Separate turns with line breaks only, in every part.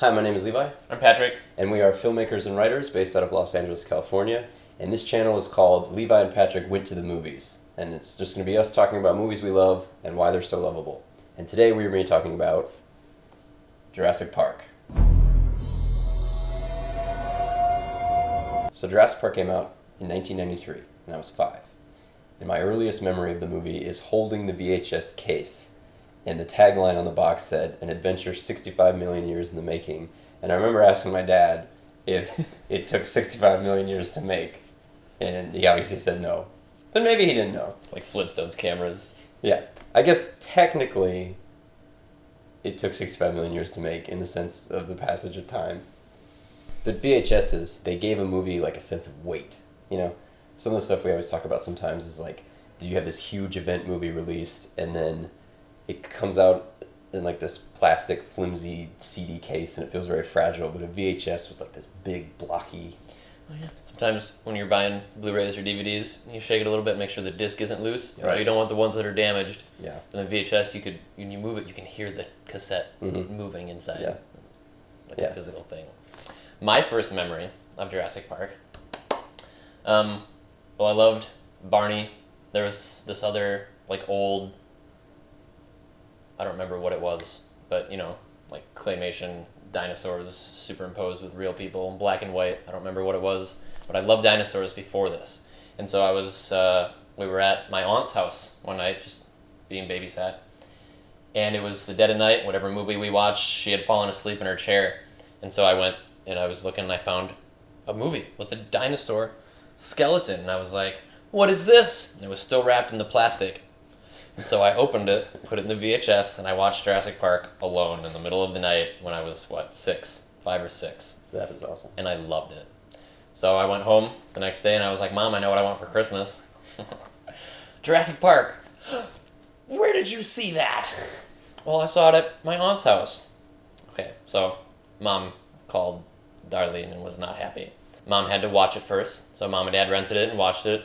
Hi, my name is Levi.
I'm Patrick.
And we are filmmakers and writers based out of Los Angeles, California. And this channel is called Levi and Patrick Went to the Movies. And it's just going to be us talking about movies we love and why they're so lovable. And today we're going to be talking about Jurassic Park. So Jurassic Park came out in 1993, and I was 5. And my earliest memory of the movie is holding the VHS case. And the tagline on the box said, "An adventure 65 million years in the making." And I remember asking my dad if it took 65 million years to make. And he obviously said no. But maybe he didn't know.
It's like Flintstones cameras.
Yeah. I guess technically it took 65 million years to make in the sense of the passage of time. But VHSs, they gave a movie like a sense of weight. You know, some of the stuff we always talk about sometimes is like, do you have this huge event movie released and then it comes out in like this plastic flimsy CD case and it feels very fragile, but a VHS was like this big blocky.
Oh yeah. Sometimes when you're buying Blu-rays or DVDs, you shake it a little bit, make sure the disc isn't loose.
Right.
You don't want the ones that are damaged.
Yeah.
And the VHS, when you move it, you can hear the cassette moving inside.
Yeah.
Like a physical thing. My first memory of Jurassic Park. Well, I loved Barney. There was this other like old, I don't remember what it was, but you know, like claymation dinosaurs superimposed with real people in black and white. I don't remember what it was, but I loved dinosaurs before this. And so we were at my aunt's house one night, just being babysat. And it was the dead of night, whatever movie we watched, she had fallen asleep in her chair. And so I went and I was looking and I found a movie with a dinosaur skeleton. And I was like, what is this? And it was still wrapped in the plastic. And so I opened it, put it in the VHS, and I watched Jurassic Park alone in the middle of the night when I was, 5 or 6.
That is awesome.
And I loved it. So I went home the next day and I was like, Mom, I know what I want for Christmas. Jurassic Park. Where did you see that? Well, I saw it at my aunt's house. Okay, so Mom called Darlene and was not happy. Mom had to watch it first, so Mom and Dad rented it and watched it.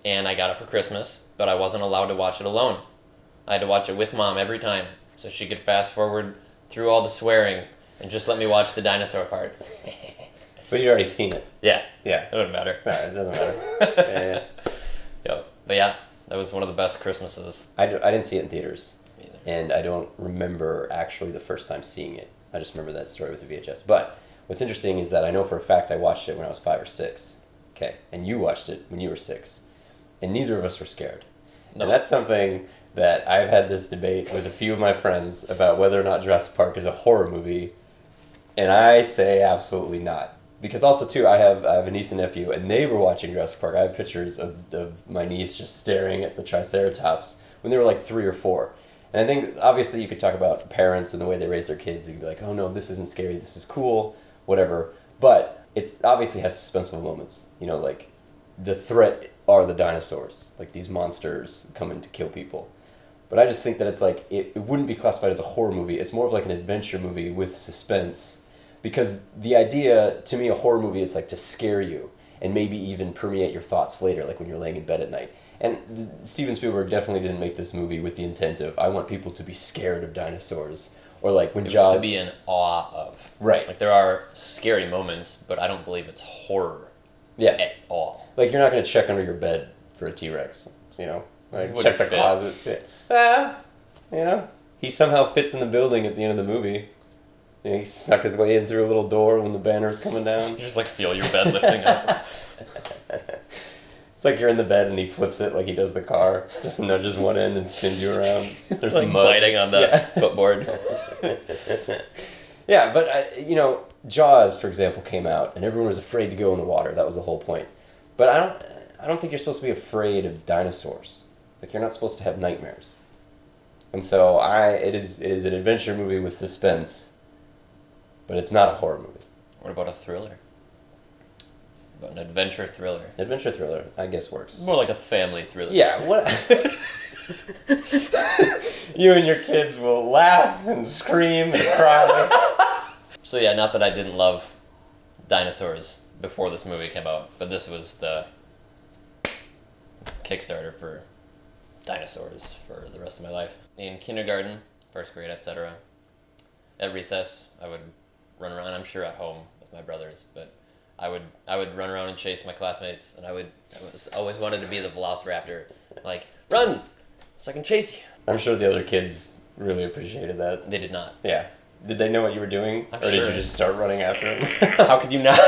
And I got it for Christmas, but I wasn't allowed to watch it alone. I had to watch it with Mom every time, so she could fast forward through all the swearing and just let me watch the dinosaur parts.
But you'd already seen it.
Yeah.
Yeah.
It wouldn't matter.
No, it doesn't matter. Yeah.
Yep. But yeah, that was one of the best Christmases.
I didn't see it in theaters.
Me either.
And I don't remember actually the first time seeing it. I just remember that story with the VHS. But what's interesting is that I know for a fact I watched it when I was 5 or 6. Okay. And you watched it when you were 6. And neither of us were scared.
No.
And that's something that I've had this debate with a few of my friends about whether or not Jurassic Park is a horror movie. And I say absolutely not. Because also, too, I have a niece and nephew, and they were watching Jurassic Park. I have pictures of my niece just staring at the Triceratops when they were like 3 or 4. And I think, obviously, you could talk about parents and the way they raise their kids. You'd be like, oh, no, this isn't scary, this is cool, whatever. But it obviously has suspenseful moments. You know, like, the threat are the dinosaurs. Like, these monsters coming to kill people. But I just think that it's like, it wouldn't be classified as a horror movie. It's more of like an adventure movie with suspense. Because the idea, to me, a horror movie is like to scare you and maybe even permeate your thoughts later, like when you're laying in bed at night. And Steven Spielberg definitely didn't make this movie with the intent of, I want people to be scared of dinosaurs. Or like when Jaws...
It was to be in awe of.
Right.
Like there are scary moments, but I don't believe it's horror.
Yeah.
At all.
Like you're not going to check under your bed for a T-Rex, you know? Like check the
fit.
closet. Yeah. You know? He somehow fits in the building at the end of the movie. You know, he snuck his way in through a little door when the banner's coming down.
You just like feel your bed lifting up.
It's like you're in the bed and he flips it like he does the car. Just nudges one end and spins you around. There's
like
mud.
biting on the footboard.
Yeah, but, you know, Jaws, for example, came out and everyone was afraid to go in the water. That was the whole point. But I don't think you're supposed to be afraid of dinosaurs. Like, you're not supposed to have nightmares. And so it is an adventure movie with suspense. But it's not a horror movie.
What about a thriller? About an adventure thriller?
Adventure thriller, I guess, works.
More like a family thriller.
Yeah, what? You and your kids will laugh and scream and cry.
So yeah, not that I didn't love dinosaurs before this movie came out, but this was the Kickstarter for dinosaurs for the rest of my life. In kindergarten, first grade, etc., at recess, I would run around. I'm sure at home with my brothers, but I would run around and chase my classmates, and I was always wanted to be the velociraptor, like run, so I can chase you.
I'm sure the other kids really appreciated that.
They did not.
Yeah. Did they know what you were doing?
I'm
or
sure.
Did you just start running after him?
How could you not?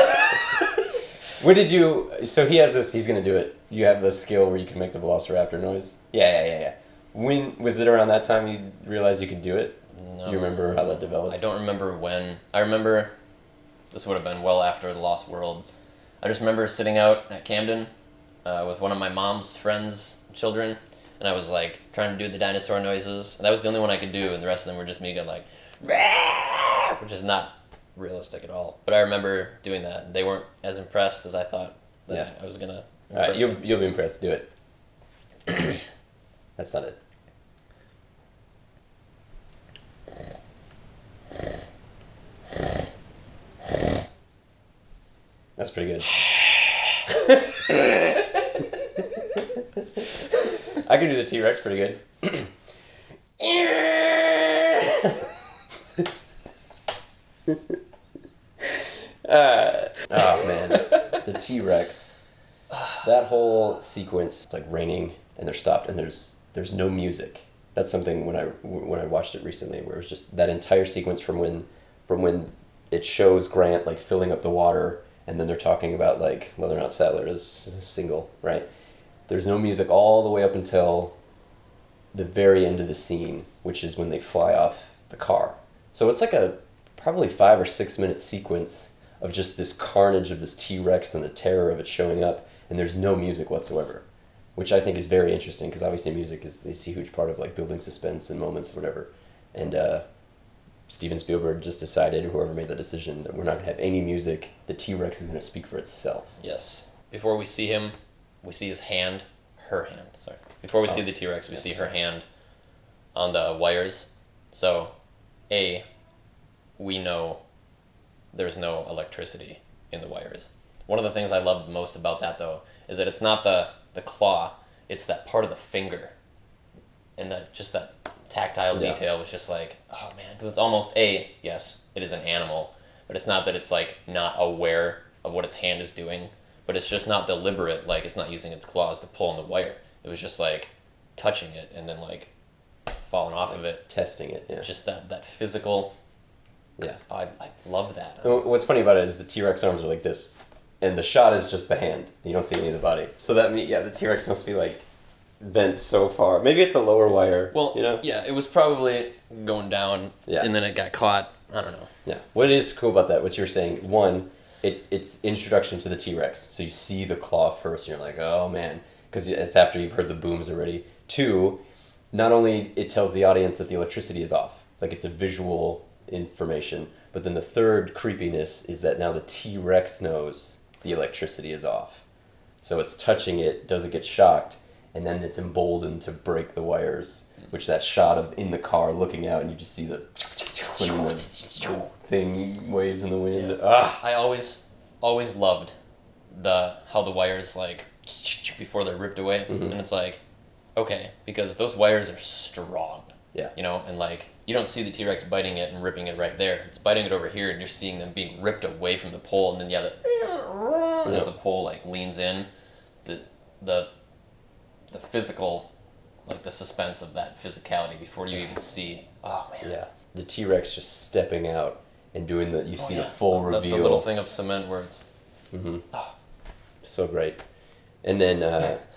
When did you... So he has this... He's going to do it. You have the skill where you can make the velociraptor noise? Yeah. When... Was it around that time you realized you could do it?
No.
Do you remember how that developed?
I don't remember when. I remember... This would have been well after The Lost World. I just remember sitting out at Camden with one of my mom's friends' children, and I was like trying to do the dinosaur noises. And that was the only one I could do, and the rest of them were just me going like... Which is not realistic at all. But I remember doing that. They weren't as impressed as I thought that I was gonna.
All right, you'll be impressed. Do it. That's not it. That's pretty good. I can do the T-Rex pretty good. Oh man, the T-Rex. That whole sequence, it's like raining and they're stopped and there's no music. That's something when I watched it recently, where it was just that entire sequence from when it shows Grant like filling up the water, and then they're talking about like whether or not Sadler is single, right? There's no music all the way up until the very end of the scene, which is when they fly off the car. So it's like a probably 5 or 6 minute sequence of just this carnage of this T-Rex and the terror of it showing up, and there's no music whatsoever, which I think is very interesting because obviously music is a huge part of like building suspense and moments or whatever. And Steven Spielberg just decided, whoever made the decision, that we're not going to have any music. The T-Rex is going to speak for itself.
Yes. Before we see him, we see his hand, her hand, sorry. Before we see the T-Rex, we see her hand on the wires. So, we know there's no electricity in the wires. One of the things I loved most about that, though, is that it's not the claw, it's that part of the finger. And just that tactile detail was just like, oh man, because it's almost yes, it is an animal, but it's not that it's like not aware of what its hand is doing, but it's just not deliberate, like it's not using its claws to pull on the wire. It was just like touching it and then like falling off of it.
Testing it, yeah.
Just that physical...
Yeah.
I love that.
What's funny about it is the T-Rex arms are like this, and the shot is just the hand. You don't see any of the body. So that means, the T-Rex must be like bent so far. Maybe it's a lower wire.
Well,
you know?
Yeah, it was probably going down, and then it got caught. I don't know.
Yeah. What is cool about that, what you're saying, one, it's introduction to the T-Rex. So you see the claw first, and you're like, oh man, because it's after you've heard the booms already. Two, not only it tells the audience that the electricity is off, like it's a visual information, but then the third creepiness is that now the T-Rex knows the electricity is off. So it's touching it, doesn't get shocked, and then it's emboldened to break the wires, which that shot of in the car looking out and you just see the thing waves in the wind.
Yeah. I always loved how the wires like before they're ripped away, and it's like, okay, because those wires are strong.
Yeah.
You know, and like you don't see the T-Rex biting it and ripping it right there. It's biting it over here, and you're seeing them being ripped away from the pole, and then as the pole like leans in, the physical, like the suspense of that physicality before you even see. Oh man.
Yeah. The T-Rex just stepping out and doing the see the full reveal.
The little thing of cement where it's.
So great. And then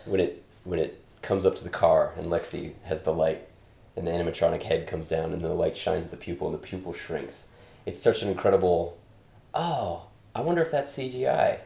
when it comes up to the car and Lexi has the light. And the animatronic head comes down, and the light shines at the pupil, and the pupil shrinks. It's such an incredible... Oh, I wonder if that's CGI.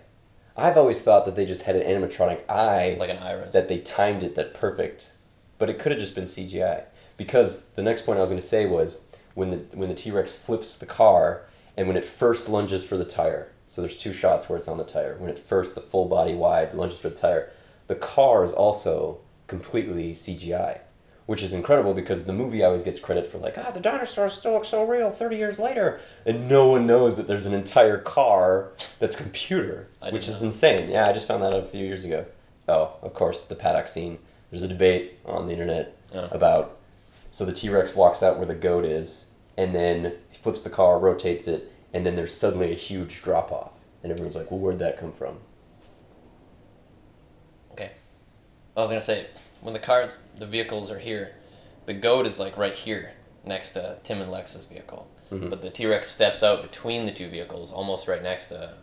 I've always thought that they just had an animatronic eye...
Like an iris.
That they timed it that perfect. But it could have just been CGI. Because the next point I was going to say was, when the T-Rex flips the car, and when it first lunges for the tire... So there's 2 shots where it's on the tire. When it first, the full body wide, lunges for the tire, the car is also completely CGI. Which is incredible because the movie always gets credit for like, the dinosaurs still look so real 30 years later. And no one knows that there's an entire car that's computer, which is insane. Yeah, I just found that out a few years ago. Oh, of course, the paddock scene. There's a debate on the internet about, so the T-Rex walks out where the goat is, and then he flips the car, rotates it, and then there's suddenly a huge drop off, and everyone's like, well, where'd that come from?
Okay. I was gonna say, when the vehicles are here, the goat is like right here next to Tim and Lex's vehicle.
Mm-hmm.
But the T-Rex steps out between the two vehicles, almost right next to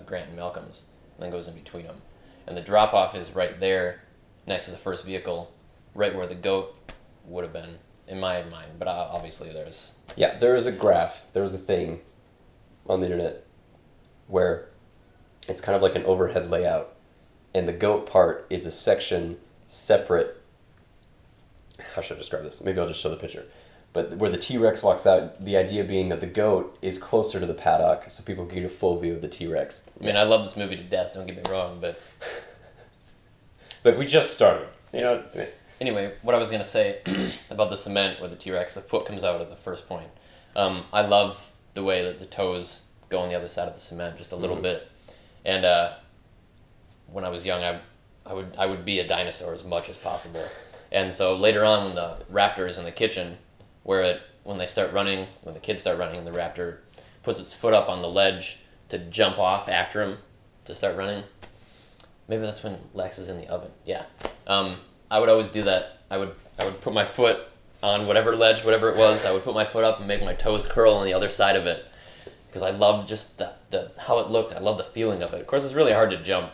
Grant and Malcolm's, and then goes in between them. And the drop-off is right there next to the first vehicle, right where the goat would have been, in my mind. But obviously there's...
Yeah, there is a graph, there was a thing on the internet where it's kind of like an overhead layout, and the goat part is a section separate. How should I describe this? Maybe I'll just show the picture. But where the T-Rex walks out, the idea being that the goat is closer to the paddock, so people can get a full view of the T-Rex.
I mean, I love this movie to death, don't get me wrong, but...
Look, we just started. You know.
Anyway, what I was going to say about the cement where the T-Rex, the foot comes out at the first point. I love the way that the toes go on the other side of the cement just a little bit. And when I was young, I would be a dinosaur as much as possible. And so later on, when the raptor is in the kitchen, when the kids start running, and the raptor puts its foot up on the ledge to jump off after him to start running. Maybe that's when Lex is in the oven. Yeah. I would always do that. I would put my foot on whatever ledge, whatever it was. I would put my foot up and make my toes curl on the other side of it, because I loved just the how it looked. I love the feeling of it. Of course, it's really hard to jump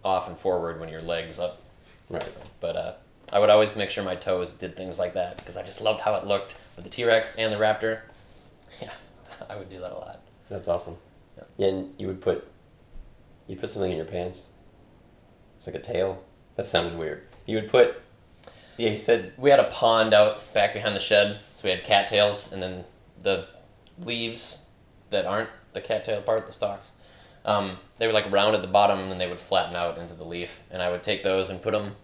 off and forward when your legs up.
Right.
But I would always make sure my toes did things like that, because I just loved how it looked with the T-Rex and the raptor. Yeah, I would do that a lot.
That's awesome. Yeah, and you put something in your pants. It's like a tail. That sounded weird. You would put... Yeah, you said...
We had a pond out back behind the shed, so we had cattails, and then the leaves that aren't the cattail part, the stalks, they were like round at the bottom, and then they would flatten out into the leaf, and I would take those and put them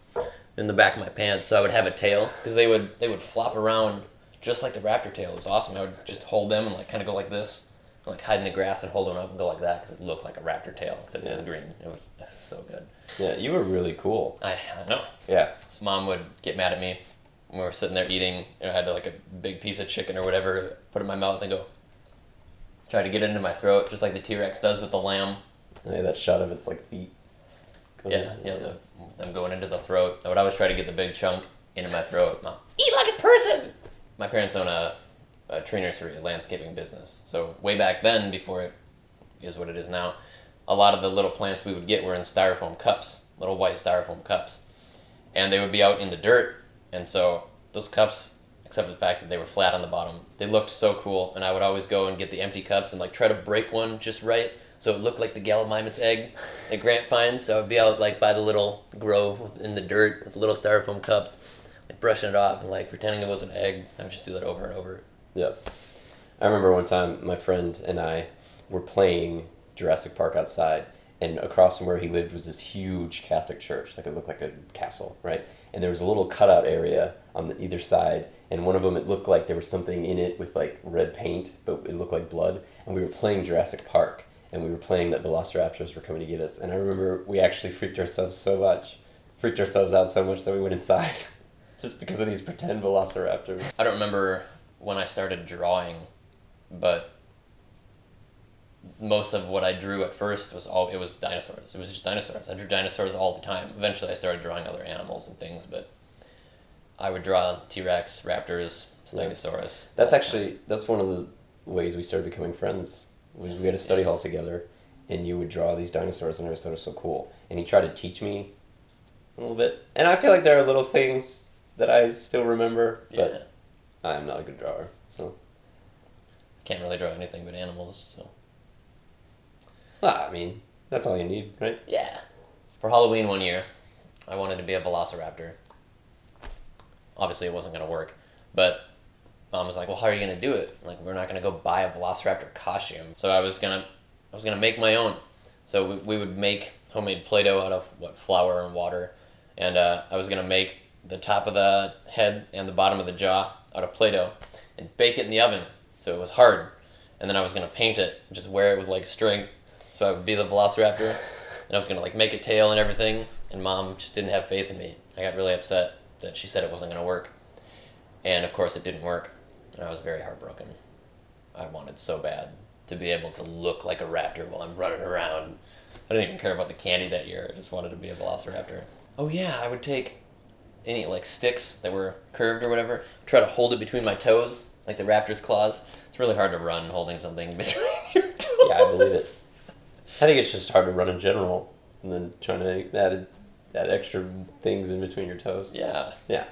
in the back of my pants, so I would have a tail, because they would flop around just like the raptor tail. It was awesome. I would just hold them and like kind of go like this, and like hide in the grass and hold them up and go like that, because it looked like a raptor tail, except it was green. It was so good.
Yeah, you were really cool.
I know.
Yeah.
Mom would get mad at me when we were sitting there eating, and I had like a big piece of chicken or whatever, put it in my mouth and go, try to get it into my throat, just like the T-Rex does with the lamb.
Yeah, that shot of its like feet.
Them going into the throat. I would always try to get the big chunk into my throat. Mom, eat like a person! My parents own a tree nursery, a landscaping business. So way back then, before it is what it is now, a lot of the little plants we would get were in styrofoam cups, little white styrofoam cups. And they would be out in the dirt, and so those cups, except for the fact that they were flat on the bottom, they looked so cool, and I would always go and get the empty cups and like try to break one just right, so it looked like the Gallimimus egg that Grant finds. So I would be out like by the little grove in the dirt with the little styrofoam cups, like brushing it off and like pretending it was an egg. I would just do that over and over.
Yeah. I remember one time my friend and I were playing Jurassic Park outside, and across from where he lived was this huge Catholic church. Like it looked like a castle, right? And there was a little cutout area on either side, and one of them it looked like there was something in it with like red paint, but it looked like blood. And we were playing Jurassic Park, and we were playing that velociraptors were coming to get us. And I remember we actually freaked ourselves out so much that we went inside just because of these pretend velociraptors.
I don't remember when I started drawing, but most of what I drew at first was dinosaurs. It was just dinosaurs. I drew dinosaurs all the time. Eventually I started drawing other animals and things, but I would draw T-Rex, raptors, Stegosaurus.
That's one of the ways we started becoming friends. We had a study hall together, and you would draw these dinosaurs, and I just thought it was so cool. And he tried to teach me a little bit. And I feel like there are little things that I still remember, but I'm not a good drawer, so.
Can't really draw anything but animals, so.
Well, I mean, that's all you need, right?
Yeah. For Halloween one year, I wanted to be a velociraptor. Obviously, it wasn't going to work, but Mom was like, well, how are you going to do it? Like, we're not going to go buy a velociraptor costume. So I was going to make my own. So we would make homemade Play-Doh out of, flour and water. And I was going to make the top of the head and the bottom of the jaw out of Play-Doh and bake it in the oven. So it was hard. And then I was going to paint it, just wear it with, like, string. So I would be the velociraptor. And I was going to, like, make a tail and everything. And Mom just didn't have faith in me. I got really upset that she said it wasn't going to work. And, of course, it didn't work. And I was very heartbroken. I wanted so bad. to be able to look like a raptor while I'm running around. I didn't even care about the candy that year. I just wanted to be a velociraptor. Oh yeah, I would take any like sticks that were curved or whatever, try to hold it between my toes, like the raptor's claws. It's really hard to run holding something between your toes.
Yeah, I believe it. I think it's just hard to run in general, and then trying to add extra things in between your toes.
Yeah.
Yeah.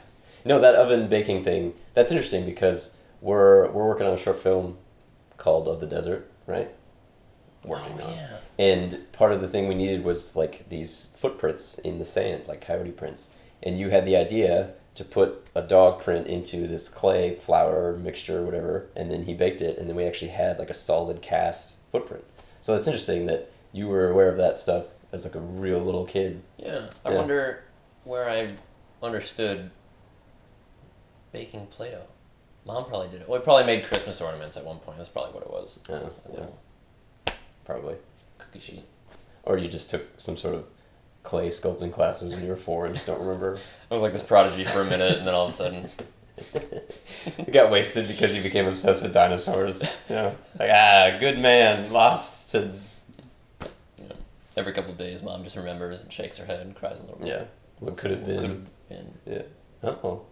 No, that oven baking thing, that's interesting because we're working on a short film called Of the Desert, right? Working on.
Yeah.
And part of the thing we needed was like these footprints in the sand, like coyote prints. And you had the idea to put a dog print into this clay flour mixture or whatever, and then he baked it, and then we actually had like a solid cast footprint. So it's interesting that you were aware of that stuff as like a real little kid.
Yeah. I wonder where I understood baking Play-Doh. Mom probably did it. Well, we probably made Christmas ornaments at one point. That's probably what it was.
Oh,
A little
probably.
cookie sheet.
Or you just took some sort of clay sculpting classes when you were 4 and just don't remember.
I was like this prodigy for a minute, and then all of a sudden...
You got wasted because you became obsessed with dinosaurs. You know, like, good man, lost to...
Yeah. Every couple of days, Mom just remembers and shakes her head and cries a little bit.
Yeah, what could have been.
Could have been.
Yeah. Uh-oh.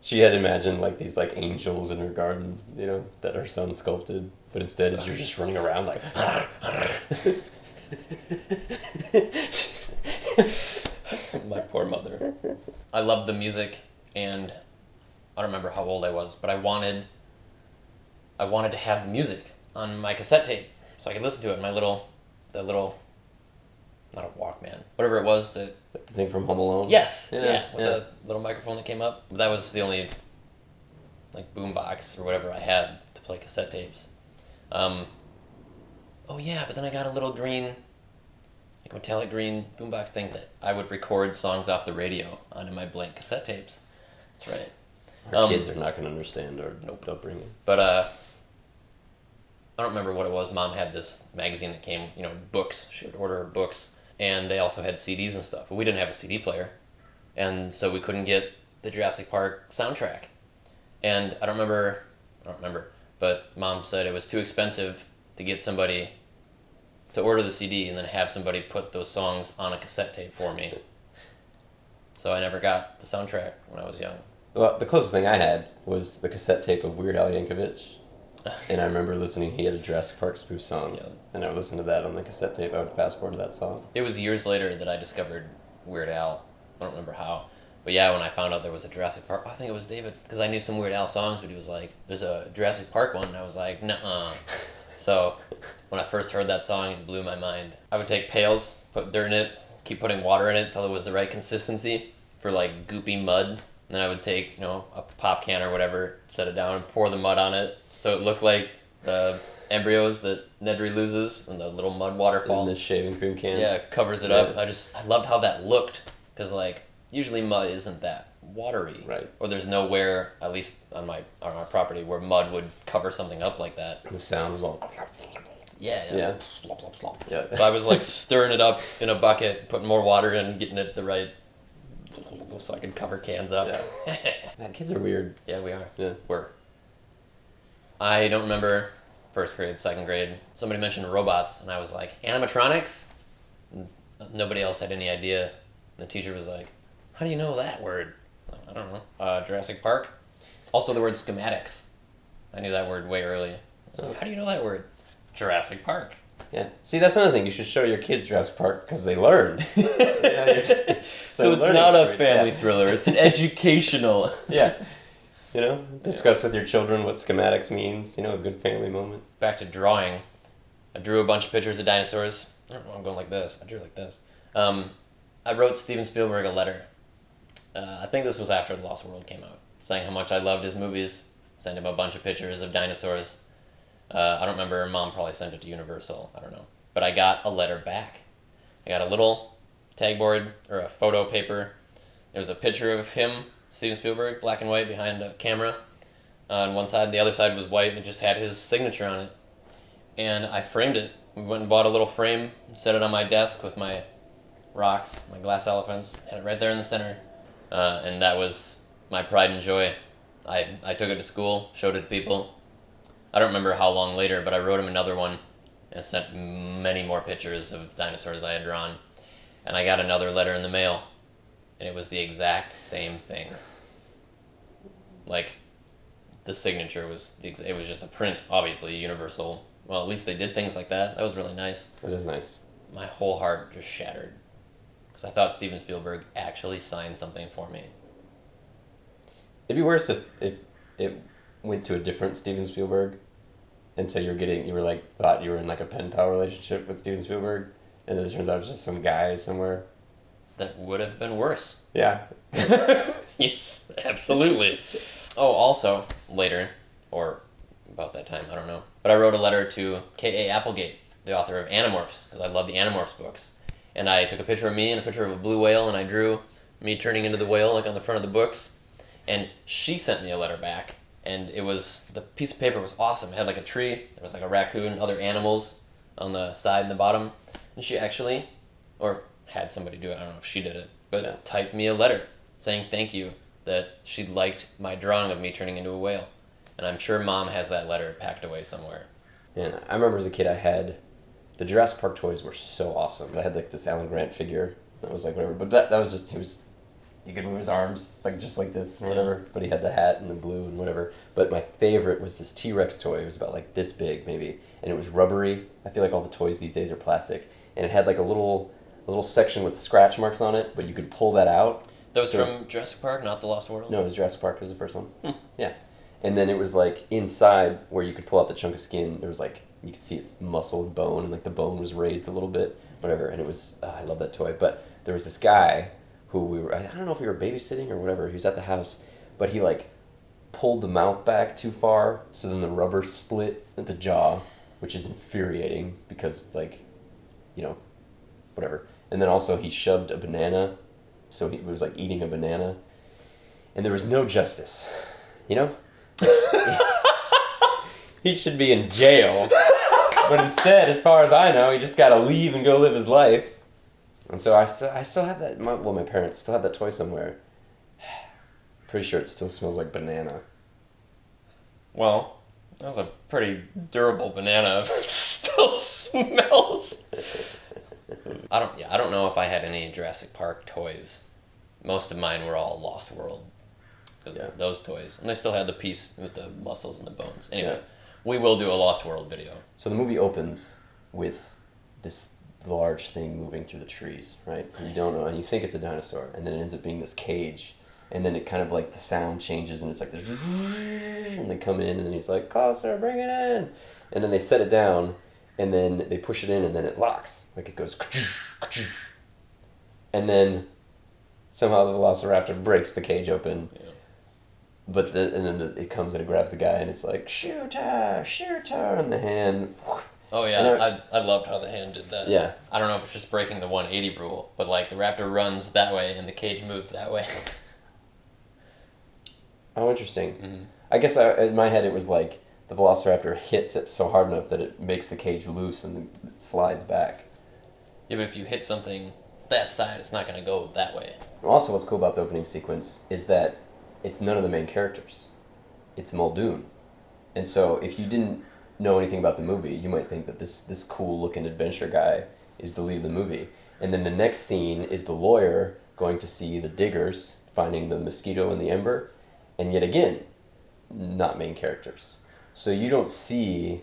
She had imagined like these like angels in her garden, you know, that her son sculpted, but instead you're just running around like...
My poor mother. I loved the music, and I don't remember how old I was, but I wanted to have the music on my cassette tape so I could listen to it in the little, not a Walkman, whatever it was,
The thing from Home Alone?
yes, with the little microphone that came up. That was the only like boombox or whatever I had to play cassette tapes. Oh yeah, but then I got a little green, like metallic green boombox thing that I would record songs off the radio onto my blank cassette tapes. That's right.
Our kids are not going to understand, or nope, don't bring it.
But I don't remember what it was. Mom had this magazine that came, books. She would order books, and they also had CDs and stuff. But we didn't have a CD player, and so we couldn't get the Jurassic Park soundtrack. And I don't remember, but Mom said it was too expensive to get somebody to order the CD and then have somebody put those songs on a cassette tape for me. So I never got the soundtrack when I was young.
Well, the closest thing I had was the cassette tape of Weird Al Yankovic. And I remember listening, he had a Jurassic Park spoof song.
Yeah.
And I would listen to that on the cassette tape. I would fast forward to that song.
It was years later that I discovered Weird Al. I don't remember how. But yeah, when I found out there was a Jurassic Park, I think it was David, because I knew some Weird Al songs, but he was like, there's a Jurassic Park one, and I was like, nuh-uh. So when I first heard that song, it blew my mind. I would take pails, put dirt in it, keep putting water in it until it was the right consistency for like goopy mud. And then I would take, a pop can or whatever, set it down and pour the mud on it. So it looked like the embryos that Nedry loses and the little mud waterfall.
In the shaving cream can.
Yeah, covers it up. I loved how that looked, because like usually mud isn't that watery.
Right.
Or there's nowhere, at least on our property, where mud would cover something up like that.
The sound was all...
Yeah. Slop, slop, slop.
Yeah.
So I was like stirring it up in a bucket, putting more water in, getting it the right, so I could cover cans up.
Yeah. Man, kids are weird.
Yeah, we are.
Yeah.
We're. I don't remember first grade, second grade. Somebody mentioned robots, and I was like, animatronics? And nobody else had any idea. And the teacher was like, how do you know that word? I don't know. Jurassic Park. Also the word schematics. I knew that word way early. I was like, how do you know that word? Jurassic Park.
Yeah. See, that's another thing. You should show your kids Jurassic Park because they learn.
So it's not a family thriller. It's an educational.
Yeah. Discuss with your children what schematics means. A good family moment.
Back to drawing. I drew a bunch of pictures of dinosaurs. I don't know, I'm going like this. I drew like this. I wrote Steven Spielberg a letter. I think this was after The Lost World came out, saying how much I loved his movies. Sent him a bunch of pictures of dinosaurs. I don't remember. Mom probably sent it to Universal. I don't know. But I got a letter back. I got a little tag board or a photo paper. There was a picture of him, Steven Spielberg, black and white behind a camera on one side. The other side was white and it just had his signature on it. And I framed it. We went and bought a little frame and set it on my desk with my rocks, my glass elephants. Had it right there in the center. And that was my pride and joy. I took it to school, showed it to people. I don't remember how long later, but I wrote him another one and sent many more pictures of dinosaurs I had drawn. And I got another letter in the mail, and it was the exact same thing. Like, the signature was, it was just a print, obviously, universal. Well, at least they did things like that. That was really nice.
It is nice.
My whole heart just shattered. Because I thought Steven Spielberg actually signed something for me.
It'd be worse if it went to a different Steven Spielberg, and so you were like, thought you were in like a pen pal relationship with Steven Spielberg, and then it turns out it's just some guy somewhere.
That would have been worse.
Yeah.
Yes, absolutely. Oh, also, later, or about that time, I don't know, but I wrote a letter to K.A. Applegate, the author of Animorphs, because I love the Animorphs books. And I took a picture of me and a picture of a blue whale, and I drew me turning into the whale, like on the front of the books. And she sent me a letter back, and the piece of paper was awesome. It had like a tree, there was like a raccoon, other animals on the side and the bottom. And she actually, or had somebody do it, I don't know if she did it, but typed me a letter saying thank you, that she liked my drawing of me turning into a whale. And I'm sure Mom has that letter packed away somewhere.
And I remember as a kid, I had the Jurassic Park toys were so awesome. I had like this Alan Grant figure that was like whatever, but that was just he could move his arms like just like this or whatever. But he had the hat and the blue and whatever. But my favorite was this T-Rex toy. It was about like this big maybe, and it was rubbery. I feel like all the toys these days are plastic, and it had like a little section with scratch marks on it, but you could pull that out.
That was from Jurassic Park, not The Lost World?
No, it was Jurassic Park. It was the first one. Yeah. And then it was like inside where you could pull out the chunk of skin, there was like, you could see its muscle and bone, and like the bone was raised a little bit, whatever. And it was, I love that toy. But there was this guy who I don't know if we were babysitting or whatever, he was at the house, but he like pulled the mouth back too far, so then the rubber split at the jaw, which is infuriating because it's like, whatever. And then also he shoved a banana, so he was like eating a banana, and there was no justice, He should be in jail, but instead, as far as I know, he just got to leave and go live his life. And so I still have that. My parents still have that toy somewhere. Pretty sure it still smells like banana.
Well, that was a pretty durable banana if it still smells. I don't know if I had any Jurassic Park toys. Most of mine were all Lost World. Those toys. And they still had the piece with the muscles and the bones. Anyway, we will do a Lost World video.
So the movie opens with this large thing moving through the trees, right? And you don't know, and you think it's a dinosaur, and then it ends up being this cage, and then it kind of like the sound changes, and it's like this, and they come in, and then he's like, closer, bring it in, and then they set it down, and then they push it in, and then it locks, like it goes, and then somehow the velociraptor breaks the cage open. Yeah. But it comes and it grabs the guy, and it's like, shoot her, and the hand.
Oh yeah, I loved how the hand did that.
Yeah.
I don't know if it's just breaking the 180 rule, but like the raptor runs that way and the cage moves that way.
Oh, interesting.
Mm-hmm.
I guess in my head it was like the velociraptor hits it so hard enough that it makes the cage loose and it slides back.
Yeah, but if you hit something that side, it's not going to go that way.
Also, what's cool about the opening sequence is that it's none of the main characters. It's Muldoon. And so if you didn't know anything about the movie, you might think that this cool-looking adventure guy is the lead of the movie. And then the next scene is the lawyer going to see the diggers, finding the mosquito and the ember, and yet again, not main characters. So you don't see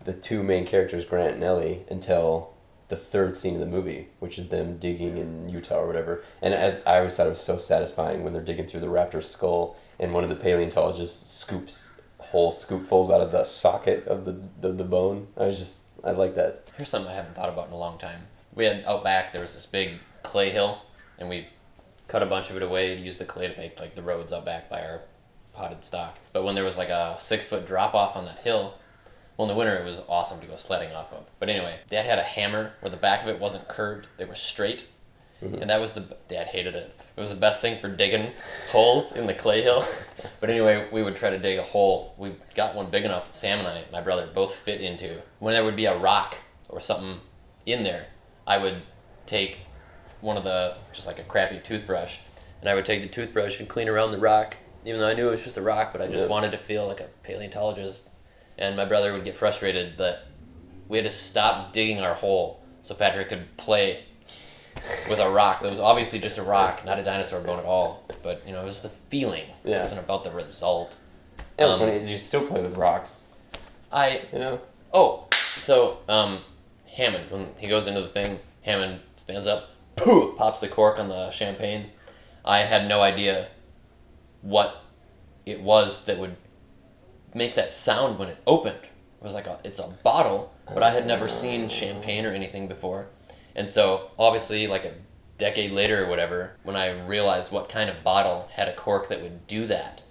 the two main characters, Grant and Ellie, until the third scene of the movie, which is them digging in Utah or whatever. And as I always thought it was so satisfying when they're digging through the raptor's skull, and one of the paleontologists whole scoopfuls out of the socket of the bone. I like that.
Here's something I haven't thought about in a long time. We had out back, there was this big clay hill, and we cut a bunch of it away to use the clay to make like the roads out back by our potted stock. But when there was like a 6-foot drop off on that hill, well, in the winter it was awesome to go sledding off of. But anyway, Dad had a hammer where the back of it wasn't curved, they were straight. Mm-hmm. And that was Dad hated it. It was the best thing for digging holes in the clay hill. But anyway, we would try to dig a hole. We got one big enough that Sam and I, my brother, both fit into. When there would be a rock or something in there, I would take just like a crappy toothbrush, and I would take the toothbrush and clean around the rock, even though I knew it was just a rock, but I just wanted to feel like a paleontologist. and my brother would get frustrated that we had to stop digging our hole so Patrick could play with a rock that was obviously just a rock, not a dinosaur bone at all. But it was the feeling.
Yeah.
It wasn't about the result.
And what's funny is you still play with rocks.
So Hammond, when he goes into the thing, Hammond stands up, poof, pops the cork on the champagne. I had no idea what it was that would make that sound when it opened. It was like it's a bottle, but I had never seen champagne or anything before. And so, obviously, like a decade later or whatever, when I realized what kind of bottle had a cork that would do that,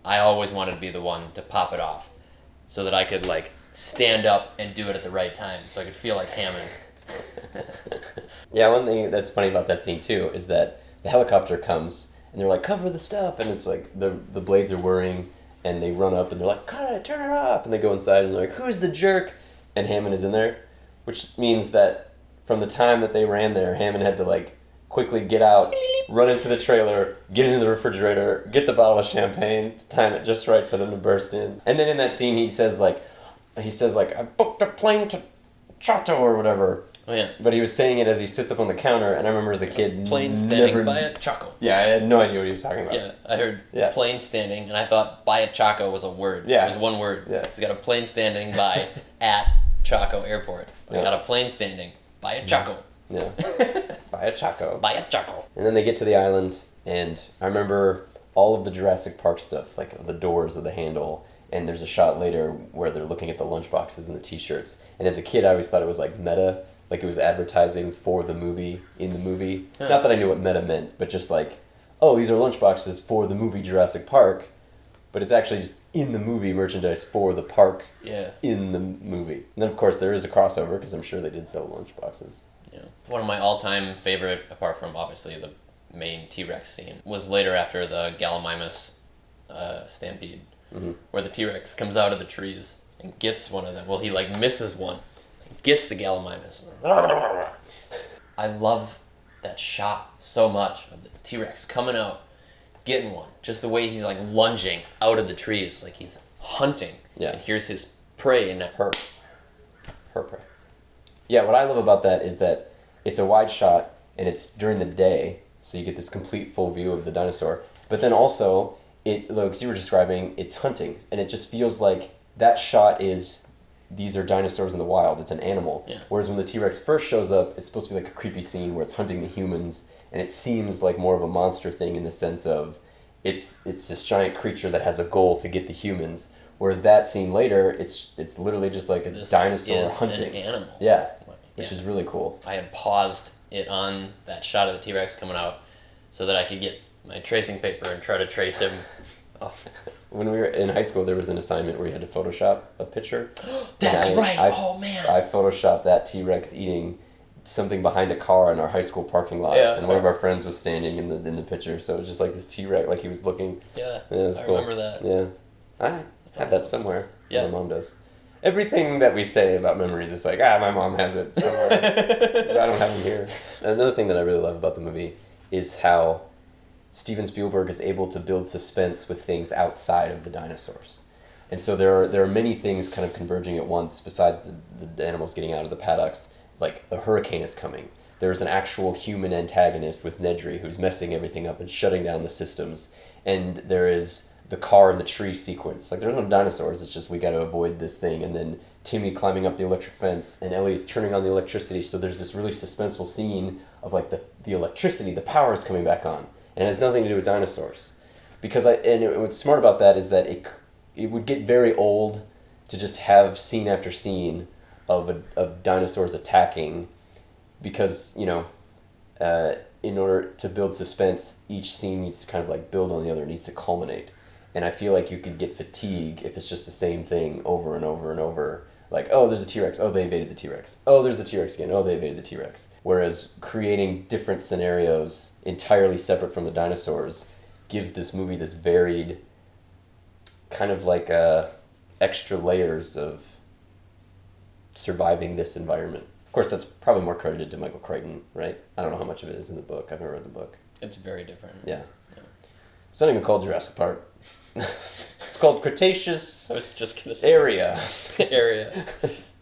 I always wanted to be the one to pop it off so that I could, like, stand up and do it at the right time so I could feel like Hammond.
Yeah, one thing that's funny about that scene, too, is that the helicopter comes, and they're like, cover the stuff, and it's like the blades are whirring, and they run up, and they're like, cut it, turn it off, and they go inside, and they're like, who's the jerk? And Hammond is in there, which means that from the time that they ran there, Hammond had to, like, quickly get out, run into the trailer, get into the refrigerator, get the bottle of champagne, to time it just right for them to burst in. And then in that scene, he says, like, I booked a plane to Chato or whatever.
Oh, yeah.
But he was saying it as he sits up on the counter, and I remember as a kid...
Plane standing by a Chaco.
Yeah, I had no idea what he was talking about.
Yeah, I heard plane standing, and I thought by a Chaco was a word.
Yeah.
It was one word.
Yeah.
He's got a plane standing by at Chaco Airport. I got a plane standing by a Chaco.
Yeah. By a Chaco.
By a Chaco.
And then they get to the island, and I remember all of the Jurassic Park stuff, like the doors of the handle, and there's a shot later where they're looking at the lunchboxes and the t-shirts. And as a kid, I always thought it was like meta, like it was advertising for the movie, in the movie. Huh. Not that I knew what meta meant, but just like, oh, these are lunchboxes for the movie Jurassic Park, but it's actually just in the movie merchandise for the park in the movie. And then, of course, there is a crossover, because I'm sure they did sell lunchboxes.
Yeah. One of my all-time favorite, apart from obviously the main T-Rex scene, was later after the Gallimimus stampede, where the T-Rex comes out of the trees and gets one of them. Well, he like misses one, gets the Gallimimus. I love that shot so much of the T-Rex coming out, getting one. Just the way he's like lunging out of the trees, like he's hunting.
Yeah.
And here's his prey and her prey.
Yeah, what I love about that is that it's a wide shot, and it's during the day, so you get this complete full view of the dinosaur. But then also, like you were describing, it's hunting, and it just feels like that shot is, these are dinosaurs in the wild, it's an animal.
Yeah.
Whereas when the T-Rex first shows up, it's supposed to be like a creepy scene where it's hunting the humans, and it seems like more of a monster thing in the sense of, it's this giant creature that has a goal to get the humans. Whereas that scene later, it's literally just like a dinosaur hunting.
An animal.
Yeah, which is really cool.
I had paused it on that shot of the T-Rex coming out so that I could get my tracing paper and try to trace him off.
When we were in high school, there was an assignment where you had to Photoshop a picture.
That's right. Oh, man.
I Photoshopped that T-Rex eating something behind a car in our high school parking lot, and one of our friends was standing in the picture, so it was just like this T-Rex, like he was looking.
Yeah,
it was cool.
Remember that.
Yeah, I had that somewhere.
Yeah,
my mom does. Everything that we say about memories is like, my mom has it somewhere. I don't have them here. And another thing that I really love about the movie is how Steven Spielberg is able to build suspense with things outside of the dinosaurs. And so there are many things kind of converging at once besides the animals getting out of the paddocks. Like a hurricane is coming. There's an actual human antagonist with Nedry who's messing everything up and shutting down the systems. And there is the car and the tree sequence. Like, there's no dinosaurs, it's just we got to avoid this thing. And then Timmy climbing up the electric fence, and Ellie's turning on the electricity. So there's this really suspenseful scene of like the electricity, the power is coming back on. And it has nothing to do with dinosaurs. Because what's smart about that is that it would get very old to just have scene after scene of dinosaurs attacking, because, in order to build suspense, each scene needs to kind of like build on the other, it needs to culminate. And I feel like you could get fatigue if it's just the same thing over and over and over. Like, oh, there's a T-Rex, oh, they evaded the T-Rex. Oh, there's the T-Rex again, oh, they evaded the T-Rex. Whereas creating different scenarios entirely separate from the dinosaurs gives this movie this varied kind of like extra layers of surviving this environment. Of course, that's probably more credited to Michael Crichton, right? I don't know how much of it is in the book. I've never read the book.
It's very different.
Yeah. It's not even called Jurassic Park. It's called Cretaceous
I was just gonna say
area.
area.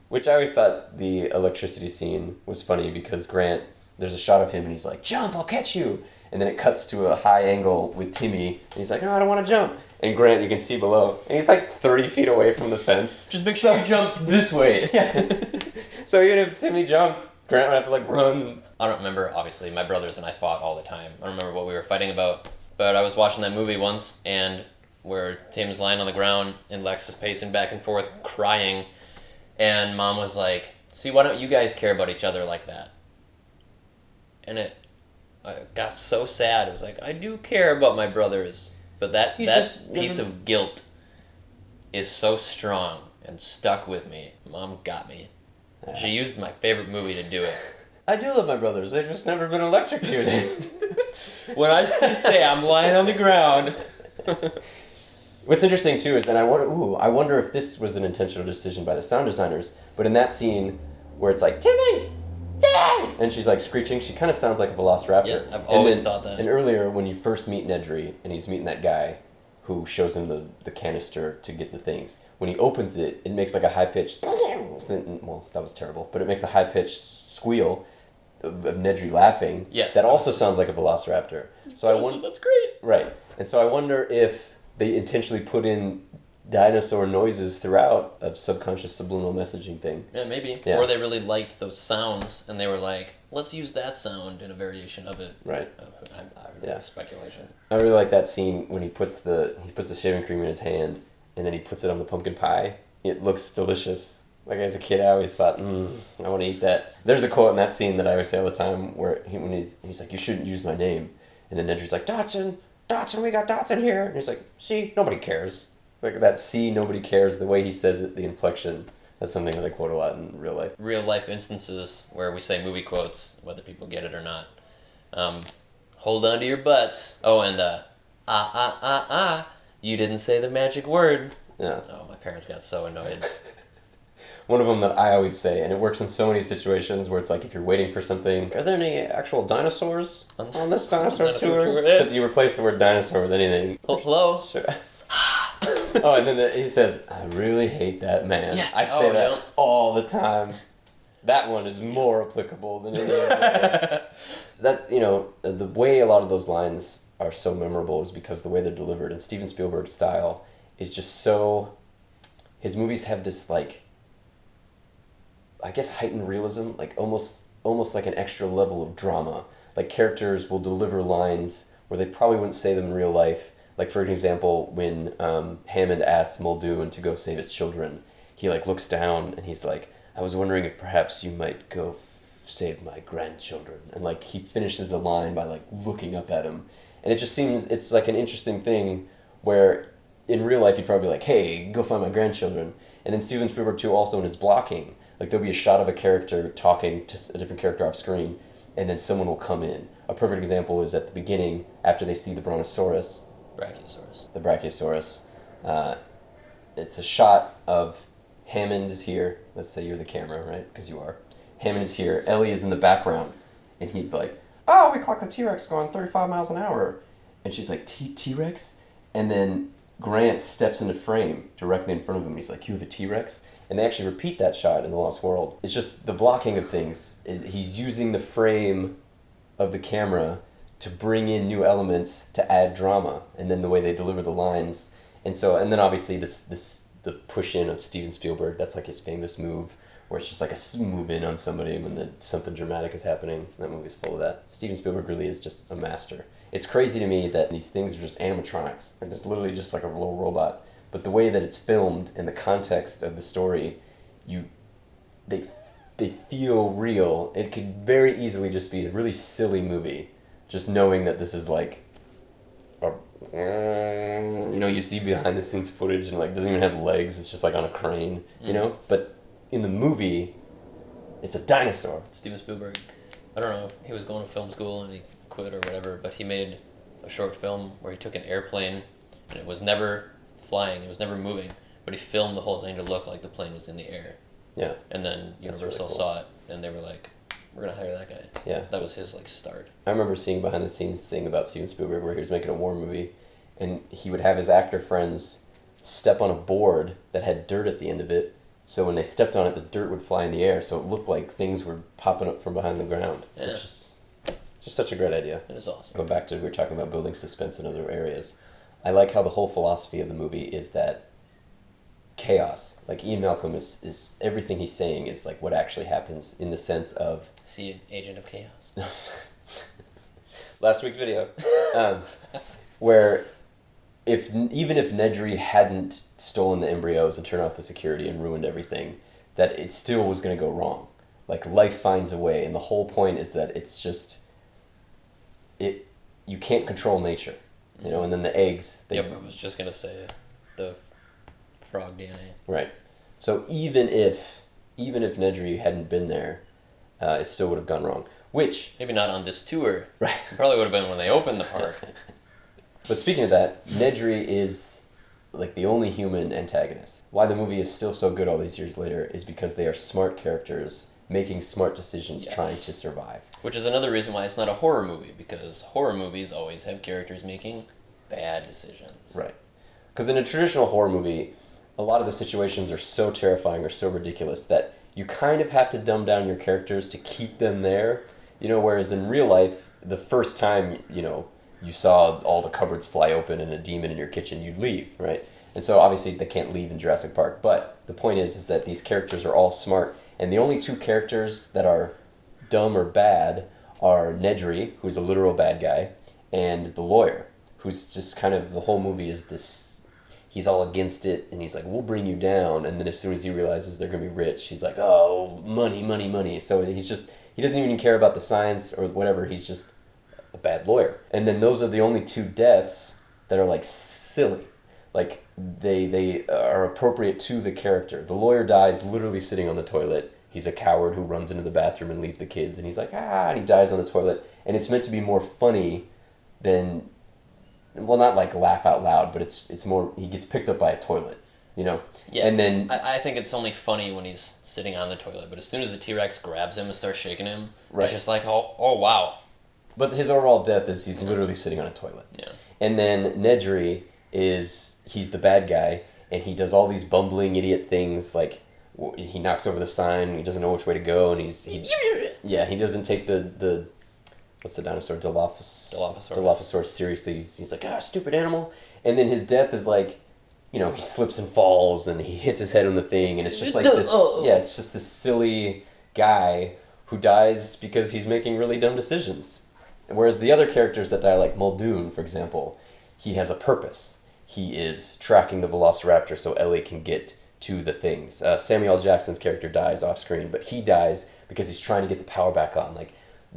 Which I always thought the electricity scene was funny because Grant, there's a shot of him and he's like, jump, I'll catch you. And then it cuts to a high angle with Timmy and he's like, no, I don't want to jump. And Grant, you can see below, and he's like 30 feet away from the fence.
Just make sure you jump this way.
Yeah. So even if Timmy jumped, Grant would have to like run.
I don't remember, obviously, my brothers and I fought all the time. I don't remember what we were fighting about, but I was watching that movie once, and where Tim's lying on the ground, and Lex is pacing back and forth, crying, and Mom was like, see, why don't you guys care about each other like that? And I got so sad. It was like, I do care about my brothers, but that piece of guilt is so strong and stuck with me. Mom got me. She used my favorite movie to do it.
I do love my brothers. They've just never been electrocuted.
When I see Sam lying on the ground.
What's interesting too is, and I wonder if this was an intentional decision by the sound designers. But in that scene where it's like Timmy, Dad, and she's like screeching, she kind of sounds like a velociraptor.
Yeah, I've always thought that.
And earlier, when you first meet Nedry, and he's meeting that guy who shows him the canister to get the things. When he opens it, it makes like a high pitched. Well, that was terrible, but it makes a high pitched squeal of Nedry laughing.
Yes.
That also sounds like a velociraptor. So I wonder.
That's great.
Right, and so I wonder if they intentionally put in dinosaur noises throughout a subconscious subliminal messaging thing.
Yeah, maybe.
Yeah.
Or they really liked those sounds, and they were like, let's use that sound in a variation of it.
Right.
Yeah. Speculation.
I really like that scene when he puts the shaving cream in his hand, and then he puts it on the pumpkin pie. It looks delicious. Like as a kid, I always thought, I want to eat that. There's a quote in that scene that I always say all the time where he's like, you shouldn't use my name. And then Nedry's like, Dotson, we got Dotson here. And he's like, see, nobody cares. Like that see, nobody cares, the way he says it, the inflection. That's something that I quote a lot in real life.
Real life instances where we say movie quotes, whether people get it or not. Hold on to your butts. Oh, and you didn't say the magic word.
Yeah.
Oh, my parents got so annoyed.
One of them that I always say, and it works in so many situations where it's like if you're waiting for something, are there any actual dinosaurs on this dinosaur tour? Except you replace the word dinosaur with anything.
Oh, hello?
Sure. Oh, and then he says, I really hate that man.
Yes.
I say that all the time. That one is more applicable than any other. That's, the way a lot of those lines are so memorable is because the way they're delivered. And Steven Spielberg's style is just so... His movies have this, I guess heightened realism, like almost like an extra level of drama. Like characters will deliver lines where they probably wouldn't say them in real life. Like for example, when Hammond asks Muldoon to go save his children, he looks down and he's like, I was wondering if perhaps you might go save my grandchildren. And he finishes the line by looking up at him. And it just seems, it's like an interesting thing where in real life he'd probably be like, hey, go find my grandchildren. And then Steven Spielberg too, also in his blocking, there'll be a shot of a character talking to a different character off screen, and then someone will come in. A perfect example is at the beginning, after they see the Brontosaurus.
Brachiosaurus.
The Brachiosaurus. It's a shot of Hammond is here. Let's say you're the camera, right? Because you are. Hammond is here. Ellie is in the background. And he's like, oh, we clocked the T-Rex going 35 miles an hour. And she's like, T-Rex? And then Grant steps into frame directly in front of him. He's like, you have a T-Rex? And they actually repeat that shot in The Lost World. It's just the blocking of things. He's using the frame of the camera to bring in new elements to add drama, and then the way they deliver the lines. And then obviously the push in of Steven Spielberg. That's his famous move, where it's just a move in on somebody when something dramatic is happening. That movie's full of that. Steven Spielberg really is just a master. It's crazy to me that these things are just animatronics. It's literally just like a little robot. But the way that it's filmed and the context of the story, they feel real. It could very easily just be a really silly movie, just knowing that this is you see behind the scenes footage and doesn't even have legs. It's just on a crane, But in the movie, it's a dinosaur.
Steven Spielberg. I don't know if he was going to film school and he quit or whatever, but he made a short film where he took an airplane and it was never flying, it was never moving, but he filmed the whole thing to look like the plane was in the air.
Yeah.
And then Universal saw it and they were like, we're gonna hire that guy.
Yeah.
That was his start.
I remember seeing behind the scenes thing about Steven Spielberg where he was making a war movie and he would have his actor friends step on a board that had dirt at the end of it. So when they stepped on it, the dirt would fly in the air, so it looked like things were popping up from behind the ground.
Yeah.
Which is just such a great idea.
It is awesome.
Going back to, we were talking about building suspense in other areas. I like how the whole philosophy of the movie is that chaos. Like Ian Malcolm is everything he's saying is like what actually happens in the sense of...
See an agent of chaos.
Last week's video. Where even if Nedry hadn't stolen the embryos and turned off the security and ruined everything, that it still was going to go wrong. Like life finds a way, and the whole point is that it's just you can't control nature, you know. And then the eggs.
Yep, I was just gonna say the frog DNA.
Right. So even if Nedry hadn't been there, it still would have gone wrong. Which
maybe not on this tour.
Right.
It probably would have been when they opened the park.
But speaking of that, Nedry is like the only human antagonist. Why the movie is still so good all these years later is because they are smart characters making smart decisions,
Yes.
trying to survive.
Which is another reason why it's not a horror movie, because horror movies always have characters making bad decisions.
Right. Because in a traditional horror movie, a lot of the situations are so terrifying or so ridiculous that you kind of have to dumb down your characters to keep them there. You know, whereas in real life, the first time, you know, you saw all the cupboards fly open and a demon in your kitchen, you'd leave, right? And so obviously they can't leave in Jurassic Park. But the point is that these characters are all smart. And the only two characters that are dumb or bad are Nedry, who's a literal bad guy, and the lawyer, who's just kind of, the whole movie is this, he's all against it, and he's like, we'll bring you down. And then as soon as he realizes they're going to be rich, he's like, oh, money, money, money. So he doesn't even care about the science or whatever, he's just a bad lawyer. And then those are the only two deaths that are like silly. Like they are appropriate to the character. The lawyer dies literally sitting on the toilet. He's a coward who runs into the bathroom and leaves the kids, and he's like, and he dies on the toilet. And it's meant to be more funny than, well, not like laugh out loud, but it's more, he gets picked up by a toilet, you know?
Yeah,
and then
I think it's only funny when he's sitting on the toilet, but as soon as the T-Rex grabs him and starts shaking him,
right.
It's just like, oh wow.
But his overall death is he's literally sitting on a toilet.
Yeah. And
then Nedry he's the bad guy, and he does all these bumbling idiot things, like he knocks over the sign, he doesn't know which way to go, and he doesn't take the what's the dinosaur, Dilophosaurus seriously. He's like, stupid animal. And then his death is like, you know, he slips and falls and he hits his head on the thing, and it's just like this, it's just this silly guy who dies because he's making really dumb decisions. Whereas the other characters that die, like Muldoon, for example, he has a purpose. He is tracking the velociraptor so Ellie can get to the things. Samuel L. Jackson's character dies off screen, but he dies because he's trying to get the power back on. Like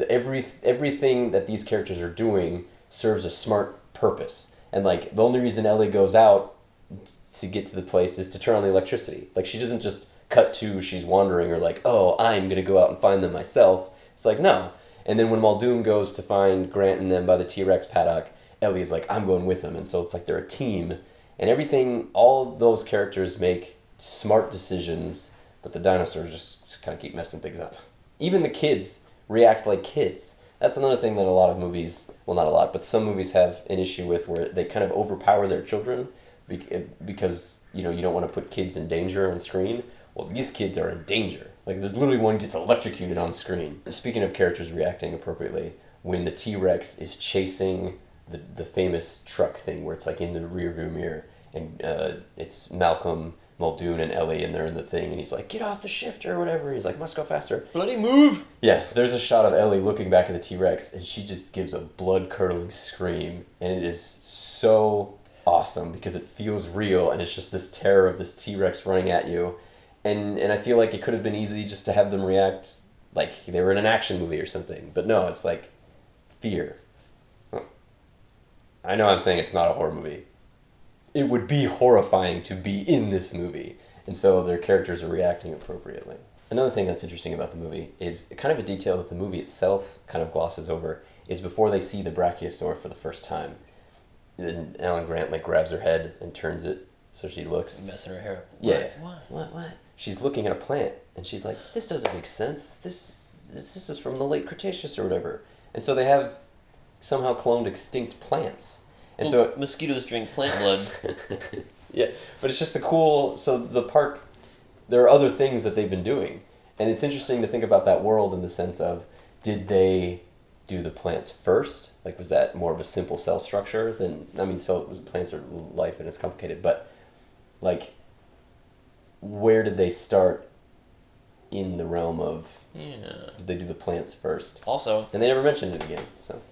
everything that these characters are doing serves a smart purpose. And like the only reason Ellie goes out to get to the place is to turn on the electricity. Like she doesn't just cut to she's wandering or like, oh, I'm gonna go out and find them myself. It's like, no. And then when Muldoon goes to find Grant and them by the T-Rex paddock, Ellie's like, I'm going with him. And so it's like they're a team. And everything, all those characters make smart decisions, but the dinosaurs just kind of keep messing things up. Even the kids react like kids. That's another thing that a lot of movies, well, not a lot, but some movies have an issue with, where they kind of overpower their children because, you know, you don't want to put kids in danger on screen. Well, these kids are in danger. Like, there's literally one gets electrocuted on screen. Speaking of characters reacting appropriately, when the T-Rex is chasing the famous truck thing where it's like in the rearview mirror, and it's Malcolm, Muldoon, and Ellie, and they're in the thing, and he's like, get off the shifter or whatever. He's like, must go faster.
Bloody move!
Yeah, there's a shot of Ellie looking back at the T-Rex, and she just gives a blood-curdling scream, and it is so awesome because it feels real, and it's just this terror of this T-Rex running at you. And I feel like it could have been easy just to have them react like they were in an action movie or something. But no, it's like fear. I know I'm saying it's not a horror movie. It would be horrifying to be in this movie. And so their characters are reacting appropriately. Another thing that's interesting about the movie is kind of a detail that the movie itself kind of glosses over, is before they see the brachiosaur for the first time, and Alan Grant like grabs her head and turns it so she looks.
Messing her hair up.
Yeah.
What?
She's looking at a plant, and she's like, this doesn't make sense. This is from the late Cretaceous or whatever. And so they have somehow cloned extinct plants. And
well, mosquitoes drink plant blood.
Yeah, but it's just a cool. So the park, there are other things that they've been doing, and it's interesting to think about that world in the sense of, did they do the plants first? Like, was that more of a simple cell structure than? I mean, plants are life and it's complicated, but like, where did they start in the realm of?
Yeah.
Did they do the plants first?
Also,
And they never mentioned it again. So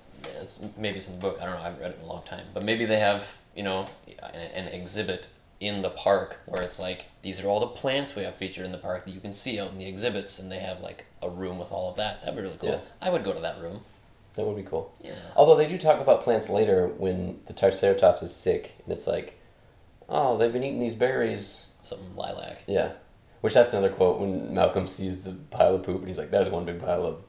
maybe it's in the book. I don't know. I haven't read it in a long time. But maybe they have, an exhibit in the park where it's like, these are all the plants we have featured in the park that you can see out in the exhibits, and they have like a room with all of that. That'd be really cool.
Yeah.
I would go to that room.
that would be cool.
Yeah.
Although they do talk about plants later when the Triceratops is sick, and it's like, oh, they've been eating these berries.
Something lilac.
Yeah. Which that's another quote when Malcolm sees the pile of poop and he's like, "There's one big pile of."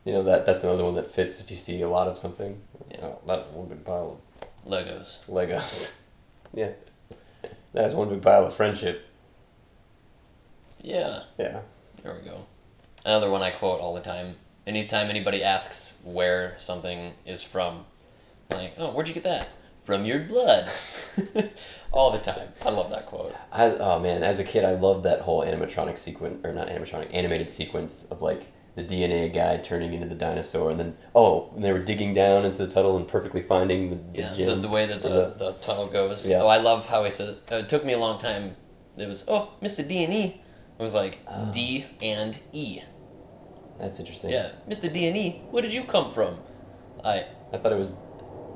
That's another one that fits if you see a lot of something.
Yeah.
Oh, that's one big pile
Legos.
of Legos. Yeah. That's one big pile of friendship.
Yeah.
Yeah.
There we go. Another one I quote all the time. Anytime anybody asks where something is from, like, oh, where'd you get that? From your blood. All the time. I love that quote.
Oh man, as a kid, I loved that whole animatronic sequence, or not animatronic, animated sequence of like the DNA guy turning into the dinosaur, and then when they were digging down into the tunnel and perfectly finding the gem.
The way that the tunnel goes.
Yeah.
Oh, I love how he says it took me a long time. It was, Mr. D and E. It was like D and E.
That's interesting.
Yeah, Mr. D and E. Where did you come from?
I thought it was.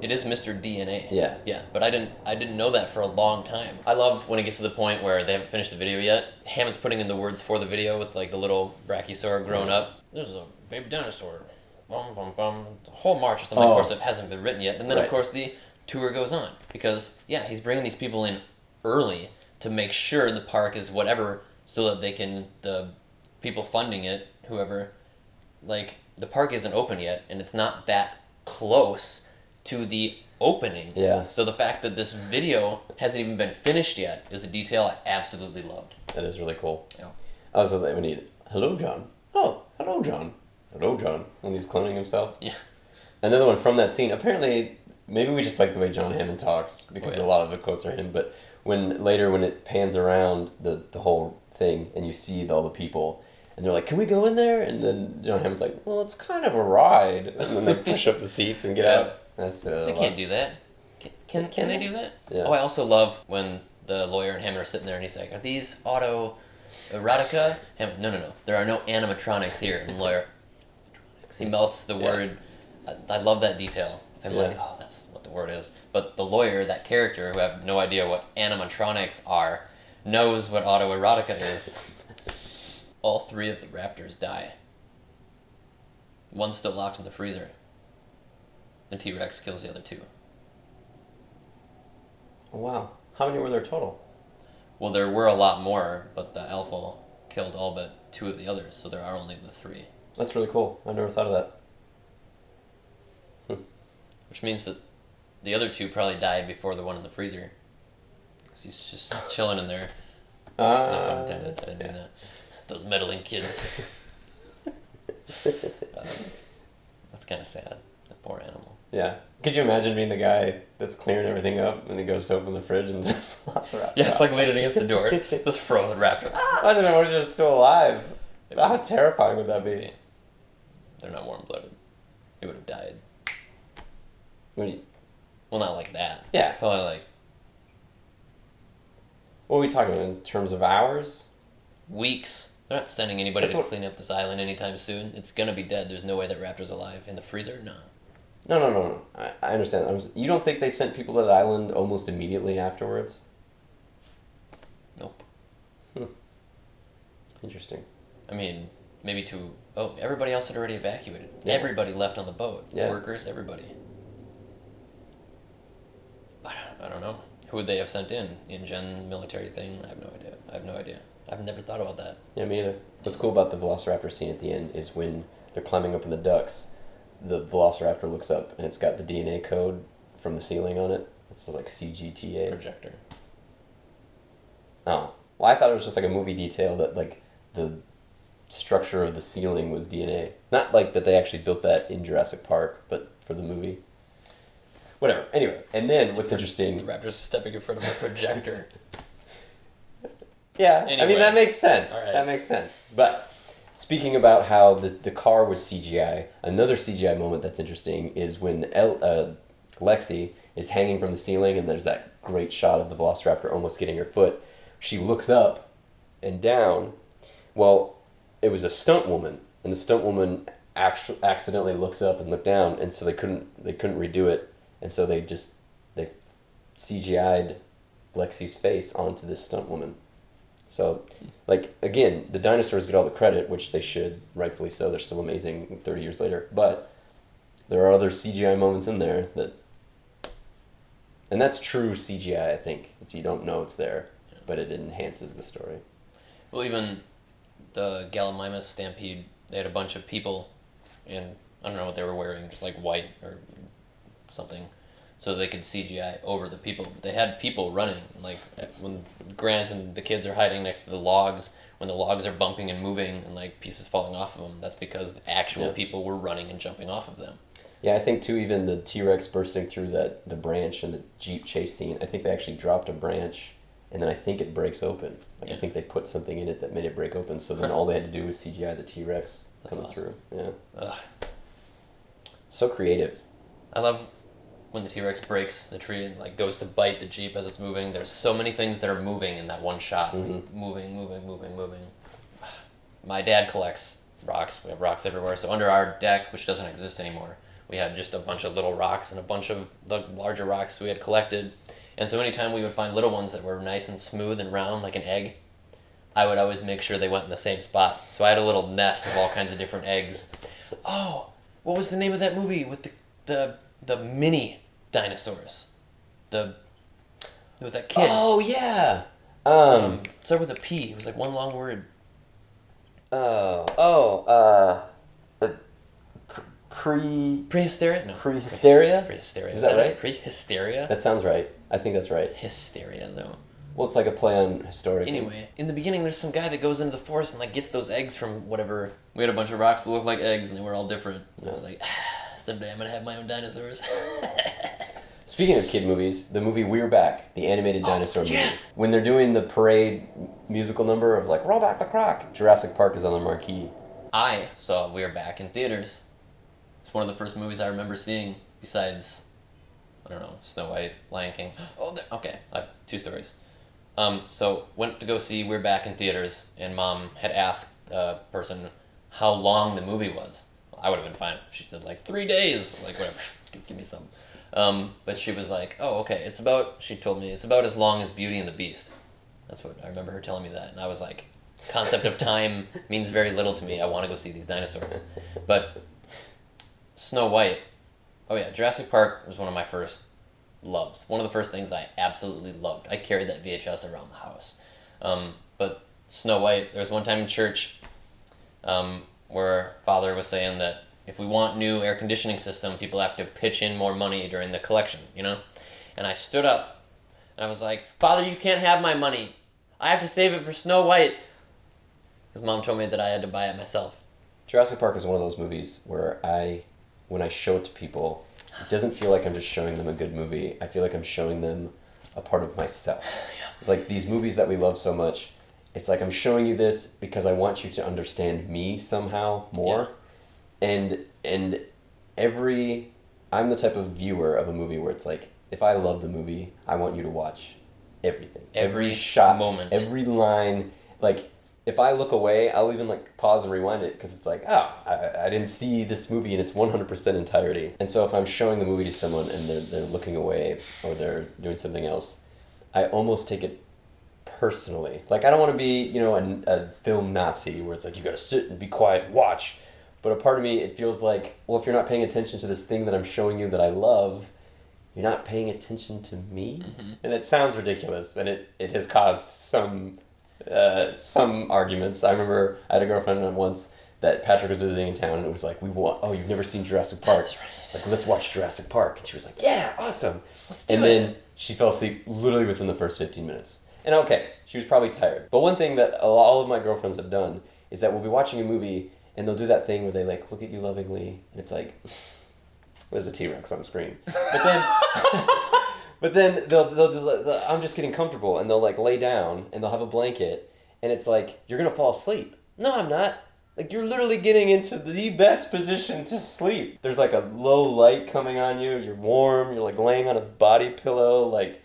It is Mr. DNA.
Yeah.
Yeah, but I didn't know that for a long time. I love when it gets to the point where they haven't finished the video yet. Hammond's putting in the words for the video with like the little brachiosaur grown up. There's a baby dinosaur. Bum, bum, bum. The whole march or something, of course, it hasn't been written yet. And then, of course, the tour goes on. Because, he's bringing these people in early to make sure the park is whatever, so that they can, the people funding it, whoever, like, the park isn't open yet, and it's not that close to the opening.
Yeah.
So the fact that this video hasn't even been finished yet is a detail I absolutely loved.
That is really cool.
Yeah.
Also, we need hello, John. Oh, hello, John. Hello, John. When he's cloning himself.
Yeah.
Another one from that scene. Apparently, maybe we just like the way John Hammond talks because a lot of the quotes are him. But when it pans around the whole thing and you see all the people and they're like, "Can we go in there?" And then John Hammond's like, "Well, it's kind of a ride." And then they push up the seats and get out.
They can't do that. Can they do that?
Yeah.
Oh, I also love when the lawyer and Hammond are sitting there and he's like, "Are these auto erotica?" Hammond, no. There are no animatronics here. And the lawyer, he melts the word. I love that detail. I'm like, oh, that's what the word is. But the lawyer, that character, who have no idea what animatronics are, knows what autoerotica is. All 3 of the raptors die. One's still locked in the freezer. The T-Rex kills the other 2.
Oh, wow. How many were there total?
Well, there were a lot more, but the alpha killed all but 2 of the others, so there are only the 3.
That's really cool. I never thought of that.
Which means that the other 2 probably died before the one in the freezer. Because he's just chilling in there. No pun intended. I didn't mean that. Those meddling kids. That's kind of sad. The poor animal.
Yeah. Could you imagine being the guy that's clearing everything up and he goes to open the fridge and there's a velociraptor?
Yeah, it's like leaning against the door. This frozen raptor.
Imagine if they're just still alive. How terrifying would that be?
They're not warm-blooded. It would have died.
What do you...
Well, not like that.
Yeah.
Probably like...
What are we talking about in terms of hours?
Weeks. They're not sending anybody to clean up this island anytime soon. It's gonna be dead. There's no way that raptor's alive. In the freezer? No.
No. I understand. You don't think they sent people to that island almost immediately afterwards?
Nope.
Interesting.
I mean, maybe everybody else had already evacuated.
Yeah.
Everybody left on the boat.
Yeah.
Workers, everybody. I don't know. Who would they have sent in? InGen military thing? I have no idea. I've never thought about that.
Yeah, me either. What's cool about the velociraptor scene at the end is when they're climbing up in the ducts, the velociraptor looks up and it's got the DNA code from the ceiling on it. It's like CGTA.
Projector.
Oh. Well, I thought it was just like a movie detail that like the structure of the ceiling was DNA. Not like that they actually built that in Jurassic Park, but for the movie. Whatever. Anyway, and then what's
The
interesting...
raptors stepping in front of a projector.
Yeah,
Anyway.
I mean, that makes sense.
All right.
That makes sense. But speaking about how the car was CGI, another CGI moment that's interesting is when Lexi is hanging from the ceiling and there's that great shot of the velociraptor almost getting her foot. She looks up and down. Well, it was a stunt woman, and the stunt woman accidentally looked up and looked down, and so they couldn't redo it, and so they CGI'd Lexi's face onto this stunt woman. So, like, again, the dinosaurs get all the credit, which they should, rightfully so. They're still amazing 30 years later, but there are other CGI moments in there that, and that's true CGI, I think, if you don't know it's there, but it enhances the story.
Well, even the Gallimimus stampede, they had a bunch of people in, I don't know what they were wearing, just like white or something, so they could CGI over the people. But they had people running, like when Grant and the kids are hiding next to the logs, when the logs are bumping and moving and like pieces falling off of them, that's because actual people were running and jumping off of them.
Yeah, I think too, even the T-Rex bursting through the branch and the Jeep chase scene, I think they actually dropped a branch, and then I think it breaks open. Like, I think they put something in it that made it break open, so then all they had to do was CGI the T-Rex coming through. Yeah.
Ugh.
So creative.
I love when the T-Rex breaks the tree and like goes to bite the Jeep as it's moving. There's so many things that are moving in that one shot. Like, moving. My dad collects rocks. We have rocks everywhere. So under our deck, which doesn't exist anymore, we had just a bunch of little rocks and a bunch of the larger rocks we had collected. And so anytime we would find little ones that were nice and smooth and round like an egg, I would always make sure they went in the same spot. So I had a little nest of all kinds of different eggs. Oh, what was the name of that movie with the mini dinosaurs? With that kid.
Oh, yeah!
Start with a P. It was like one long word. Prehysteria? No.
Prehysteria?
Prehysteria.
Is that right?
Prehysteria?
That sounds right. I think that's right.
Hysteria, though.
Well, it's like a play on historic.
Anyway, in the beginning, there's some guy that goes into the forest and like gets those eggs from whatever. We had a bunch of rocks that looked like eggs, and they were all different. And I was like, someday I'm gonna have my own dinosaurs.
Speaking of kid movies, the movie We're Back, the animated dinosaur movie.
Yes!
When they're doing the parade musical number of like, roll back the clock, Jurassic Park is on the marquee.
I saw We're Back in theaters. It's one of the first movies I remember seeing, besides, I don't know, Snow White, Lion King. Oh, okay, I have two stories. So went to go see We're Back in theaters, and Mom had asked a person how long the movie was. I would have been fine if she said like 3 days, like whatever, give me some. But she was like, oh, okay, she told me it's about as long as Beauty and the Beast. That's what I remember her telling me that, and I was like, concept of time means very little to me. I want to go see these dinosaurs. But Snow White, oh yeah, Jurassic Park was one of my first loves. One of the first things I absolutely loved. I carried that VHS around the house. But Snow White, there was one time in church where Father was saying that if we want new air conditioning system, people have to pitch in more money during the collection, you know? And I stood up and I was like, Father, you can't have my money. I have to save it for Snow White. Because Mom told me that I had to buy it myself.
Jurassic Park is one of those movies where when I show it to people, it doesn't feel like I'm just showing them a good movie. I feel like I'm showing them a part of myself. Yeah. Like these movies that we love so much, it's like I'm showing you this because I want you to understand me somehow more. Yeah. And I'm the type of viewer of a movie where it's like, if I love the movie, I want you to watch everything. Every shot,
moment.
Every line. Like, if I look away, I'll even like pause and rewind it because it's like, I didn't see this movie in its 100% entirety. And so if I'm showing the movie to someone and they're looking away or they're doing something else, I almost take it personally. Like, I don't want to be, a film Nazi where it's like, you got to sit and be quiet and watch. But a part of me, it feels like, well, if you're not paying attention to this thing that I'm showing you that I love, you're not paying attention to me. Mm-hmm. And it sounds ridiculous, and it has caused some arguments. I remember I had a girlfriend once that Patrick was visiting in town, and it was like, you've never seen Jurassic Park.
That's right.
Like, let's watch Jurassic Park. And she was like, yeah, awesome.
Let's do it.
Then she fell asleep literally within the first 15 minutes. And okay, she was probably tired. But one thing that all of my girlfriends have done is that we'll be watching a movie, and they'll do that thing where they like look at you lovingly, and it's like, there's a T-Rex on screen. But then, but then I'm just getting comfortable, and they'll like lay down, and they'll have a blanket, and it's like, you're gonna fall asleep. No, I'm not. Like, you're literally getting into the best position to sleep. There's like a low light coming on you. You're warm. You're like laying on a body pillow. Like,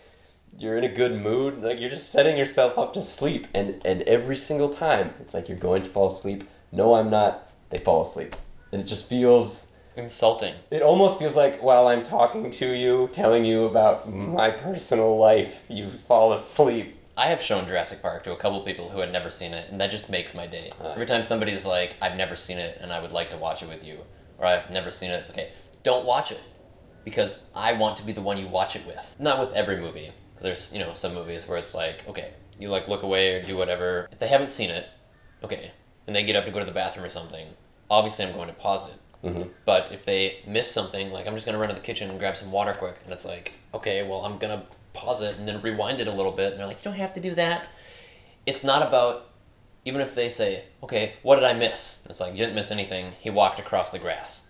you're in a good mood. Like, you're just setting yourself up to sleep. And every single time, it's like, you're going to fall asleep. No, I'm not. They fall asleep. And it just feels...
insulting.
It almost feels like while I'm talking to you, telling you about my personal life, you fall asleep.
I have shown Jurassic Park to a couple people who had never seen it, and that just makes my day. Every time somebody's like, I've never seen it, and I would like to watch it with you, or I've never seen it, okay, don't watch it, because I want to be the one you watch it with. Not with every movie, because there's, you know, some movies where it's like, okay, you like look away or do whatever. If they haven't seen it, okay, and they get up to go to the bathroom or something, obviously I'm going to pause it.
Mm-hmm.
But if they miss something, like I'm just going to run to the kitchen and grab some water quick, and it's like, okay, well, I'm going to pause it and then rewind it a little bit, and they're like, you don't have to do that. It's not about, even if they say, okay, what did I miss? It's like, you didn't miss anything. He walked across the grass.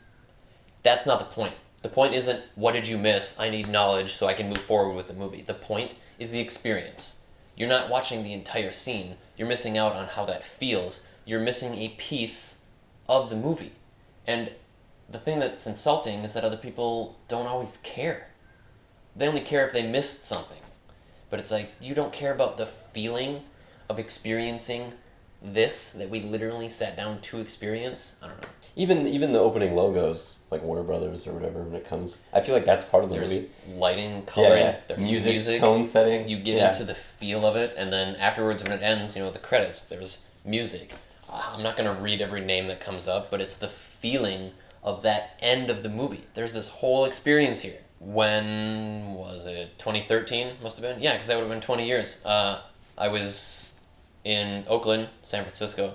That's not the point. The point isn't, what did you miss? I need knowledge so I can move forward with the movie. The point is the experience. You're not watching the entire scene. You're missing out on how that feels. You're missing a piece of the movie. And the thing that's insulting is that other people don't always care. They only care if they missed something. But it's like, you don't care about the feeling of experiencing this that we literally sat down to experience? I don't know.
Even the opening logos, like Warner Brothers or whatever, when it comes, I feel like that's part of the movie.
Lighting, coloring,
yeah.
there's
music, tone setting.
You get into the feel of it, and then afterwards when it ends, you know, the credits, there's music. I'm not going to read every name that comes up, but it's the feeling of that end of the movie. There's this whole experience here. When was it? 2013 must have been? Yeah, because that would have been 20 years. I was in Oakland, San Francisco,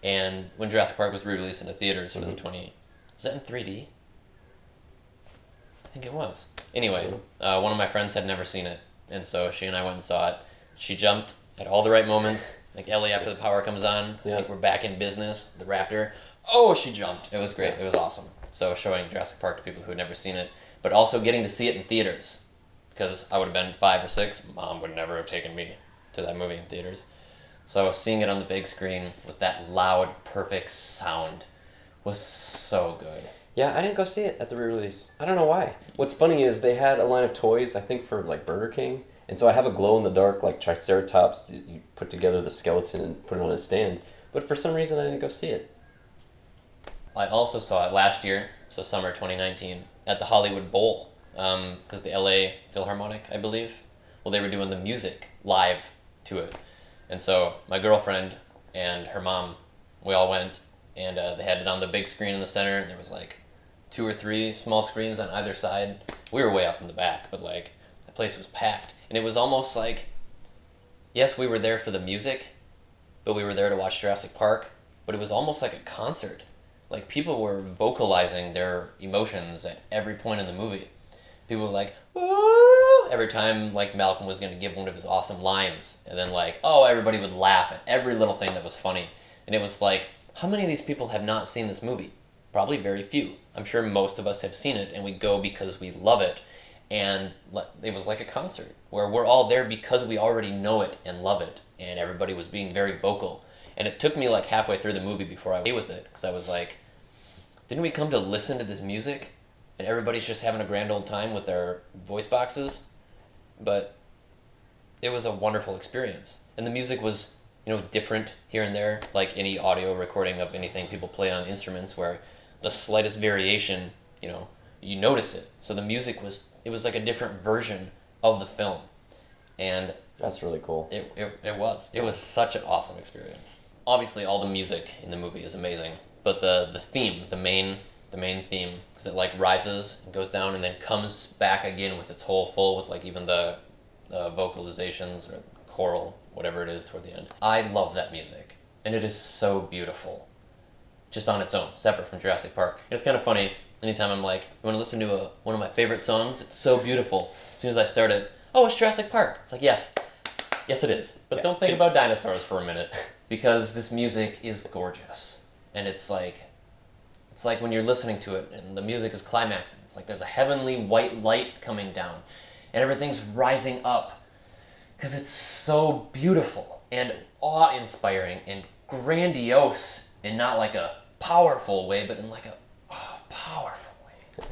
and when Jurassic Park was re-released into theaters for the 20... Was that in 3D? I think it was. Anyway, one of my friends had never seen it, and so she and I went and saw it. She jumped at all the right moments. Like Ellie, after the power comes on, I think we're back in business. The raptor. Oh, she jumped. It was great. It was awesome. So showing Jurassic Park to people who had never seen it, but also getting to see it in theaters, because I would have been 5 or 6. Mom would never have taken me to that movie in theaters. So seeing it on the big screen with that loud, perfect sound was so good.
Yeah, I didn't go see it at the re-release. I don't know why. What's funny is they had a line of toys, I think, for like Burger King. And so I have a glow-in-the-dark, like, Triceratops. You put together the skeleton and put it on a stand. But for some reason, I didn't go see it.
I also saw it last year, so summer 2019, at the Hollywood Bowl. Because the LA Philharmonic, I believe, well, they were doing the music live to it. And so my girlfriend and her mom, we all went, and they had it on the big screen in the center, and there was like 2 or 3 small screens on either side. We were way up in the back, but like, the place was packed. And it was almost like, yes, we were there for the music, but we were there to watch Jurassic Park, but it was almost like a concert. Like, people were vocalizing their emotions at every point in the movie. People were like, "Ooh!" every time, like, Malcolm was going to give one of his awesome lines. And then, like, oh, everybody would laugh at every little thing that was funny. And it was like, how many of these people have not seen this movie? Probably very few. I'm sure most of us have seen it, and we go because we love it. And it was like a concert where we're all there because we already know it and love it, and everybody was being very vocal. And it took me like halfway through the movie before I was okay with it, because I was like, didn't we come to listen to this music? And everybody's just having a grand old time with their voice boxes? But it was a wonderful experience. And the music was, you know, different here and there, like any audio recording of anything people play on instruments, where the slightest variation, you know, you notice it. So the music was, it was like a different version of the film. And
that's really cool.
It was such an awesome experience. Obviously, all the music in the movie is amazing, but the theme, the main theme, because it like rises and goes down and then comes back again with its whole full, with like even the vocalizations or choral, whatever it is toward the end. I love that music, and it is so beautiful, just on its own, separate from Jurassic Park. It's kind of funny. Anytime I'm like, you want to listen to one of my favorite songs? It's so beautiful. As soon as I start it, oh, it's Jurassic Park. It's like, yes it is. But don't think about dinosaurs for a minute, because this music is gorgeous. And it's like, It's like when you're listening to it and the music is climaxing. It's like there's a heavenly white light coming down and everything's rising up because it's so beautiful and awe-inspiring and grandiose in not like a powerful way, but in like a powerful way.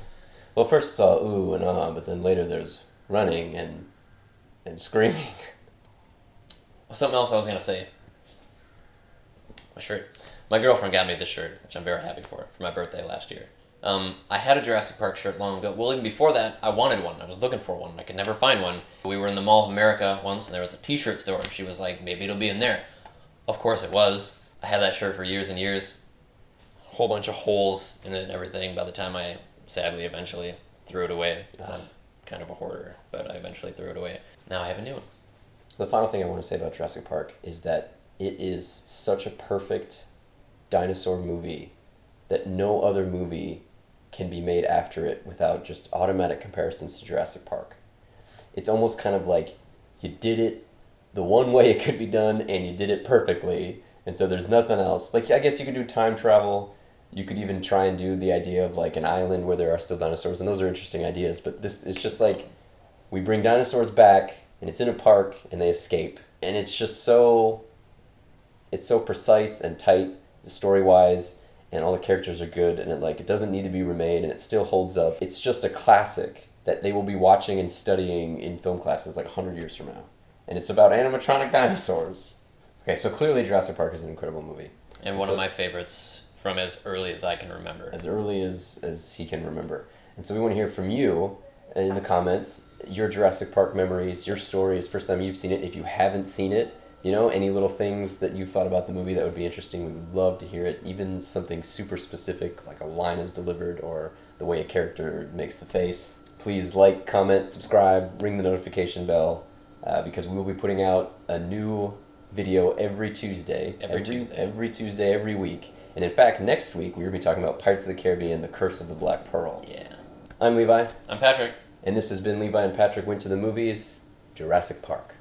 Well, first it's all ooh and ah, but then later there's running and screaming.
Something else I was going to say. My shirt. My girlfriend got me this shirt, which I'm very happy for my birthday last year. I had a Jurassic Park shirt long ago. Well, even before that, I wanted one. I was looking for one. I could never find one. We were in the Mall of America once, and there was a t-shirt store, and she was like, maybe it'll be in there. Of course it was. I had that shirt for years and years. A whole bunch of holes in it and everything by the time I, sadly, eventually threw it away. I'm kind of a hoarder, but I eventually threw it away. Now I have a new one.
The final thing I want to say about Jurassic Park is that it is such a perfect dinosaur movie that no other movie can be made after it without just automatic comparisons to Jurassic Park. It's almost kind of like you did it the one way it could be done and you did it perfectly, and so there's nothing else. Like, I guess you could do time travel. You could even try and do the idea of like an island where there are still dinosaurs, and those are interesting ideas, but this is just like we bring dinosaurs back and it's in a park and they escape, and it's just so precise and tight story-wise, and all the characters are good, and it doesn't need to be remade, and it still holds up. It's just a classic that they will be watching and studying in film classes like 100 years from now. And it's about animatronic dinosaurs. Okay, so clearly Jurassic Park is an incredible movie.
And one of my favorites from as early as I can remember.
As early as he can remember. And so we want to hear from you in the comments, your Jurassic Park memories, your stories, first time you've seen it. If you haven't seen it, any little things that you thought about the movie that would be interesting, we would love to hear it. Even something super specific, like a line is delivered or the way a character makes the face. Please like, comment, subscribe, ring the notification bell, because we will be putting out a new video every Tuesday. Every Tuesday, every week. And in fact, next week, we're going to be talking about Pirates of the Caribbean, The Curse of the Black Pearl.
Yeah.
I'm Levi.
I'm Patrick.
And this has been Levi and Patrick Went to the Movies, Jurassic Park.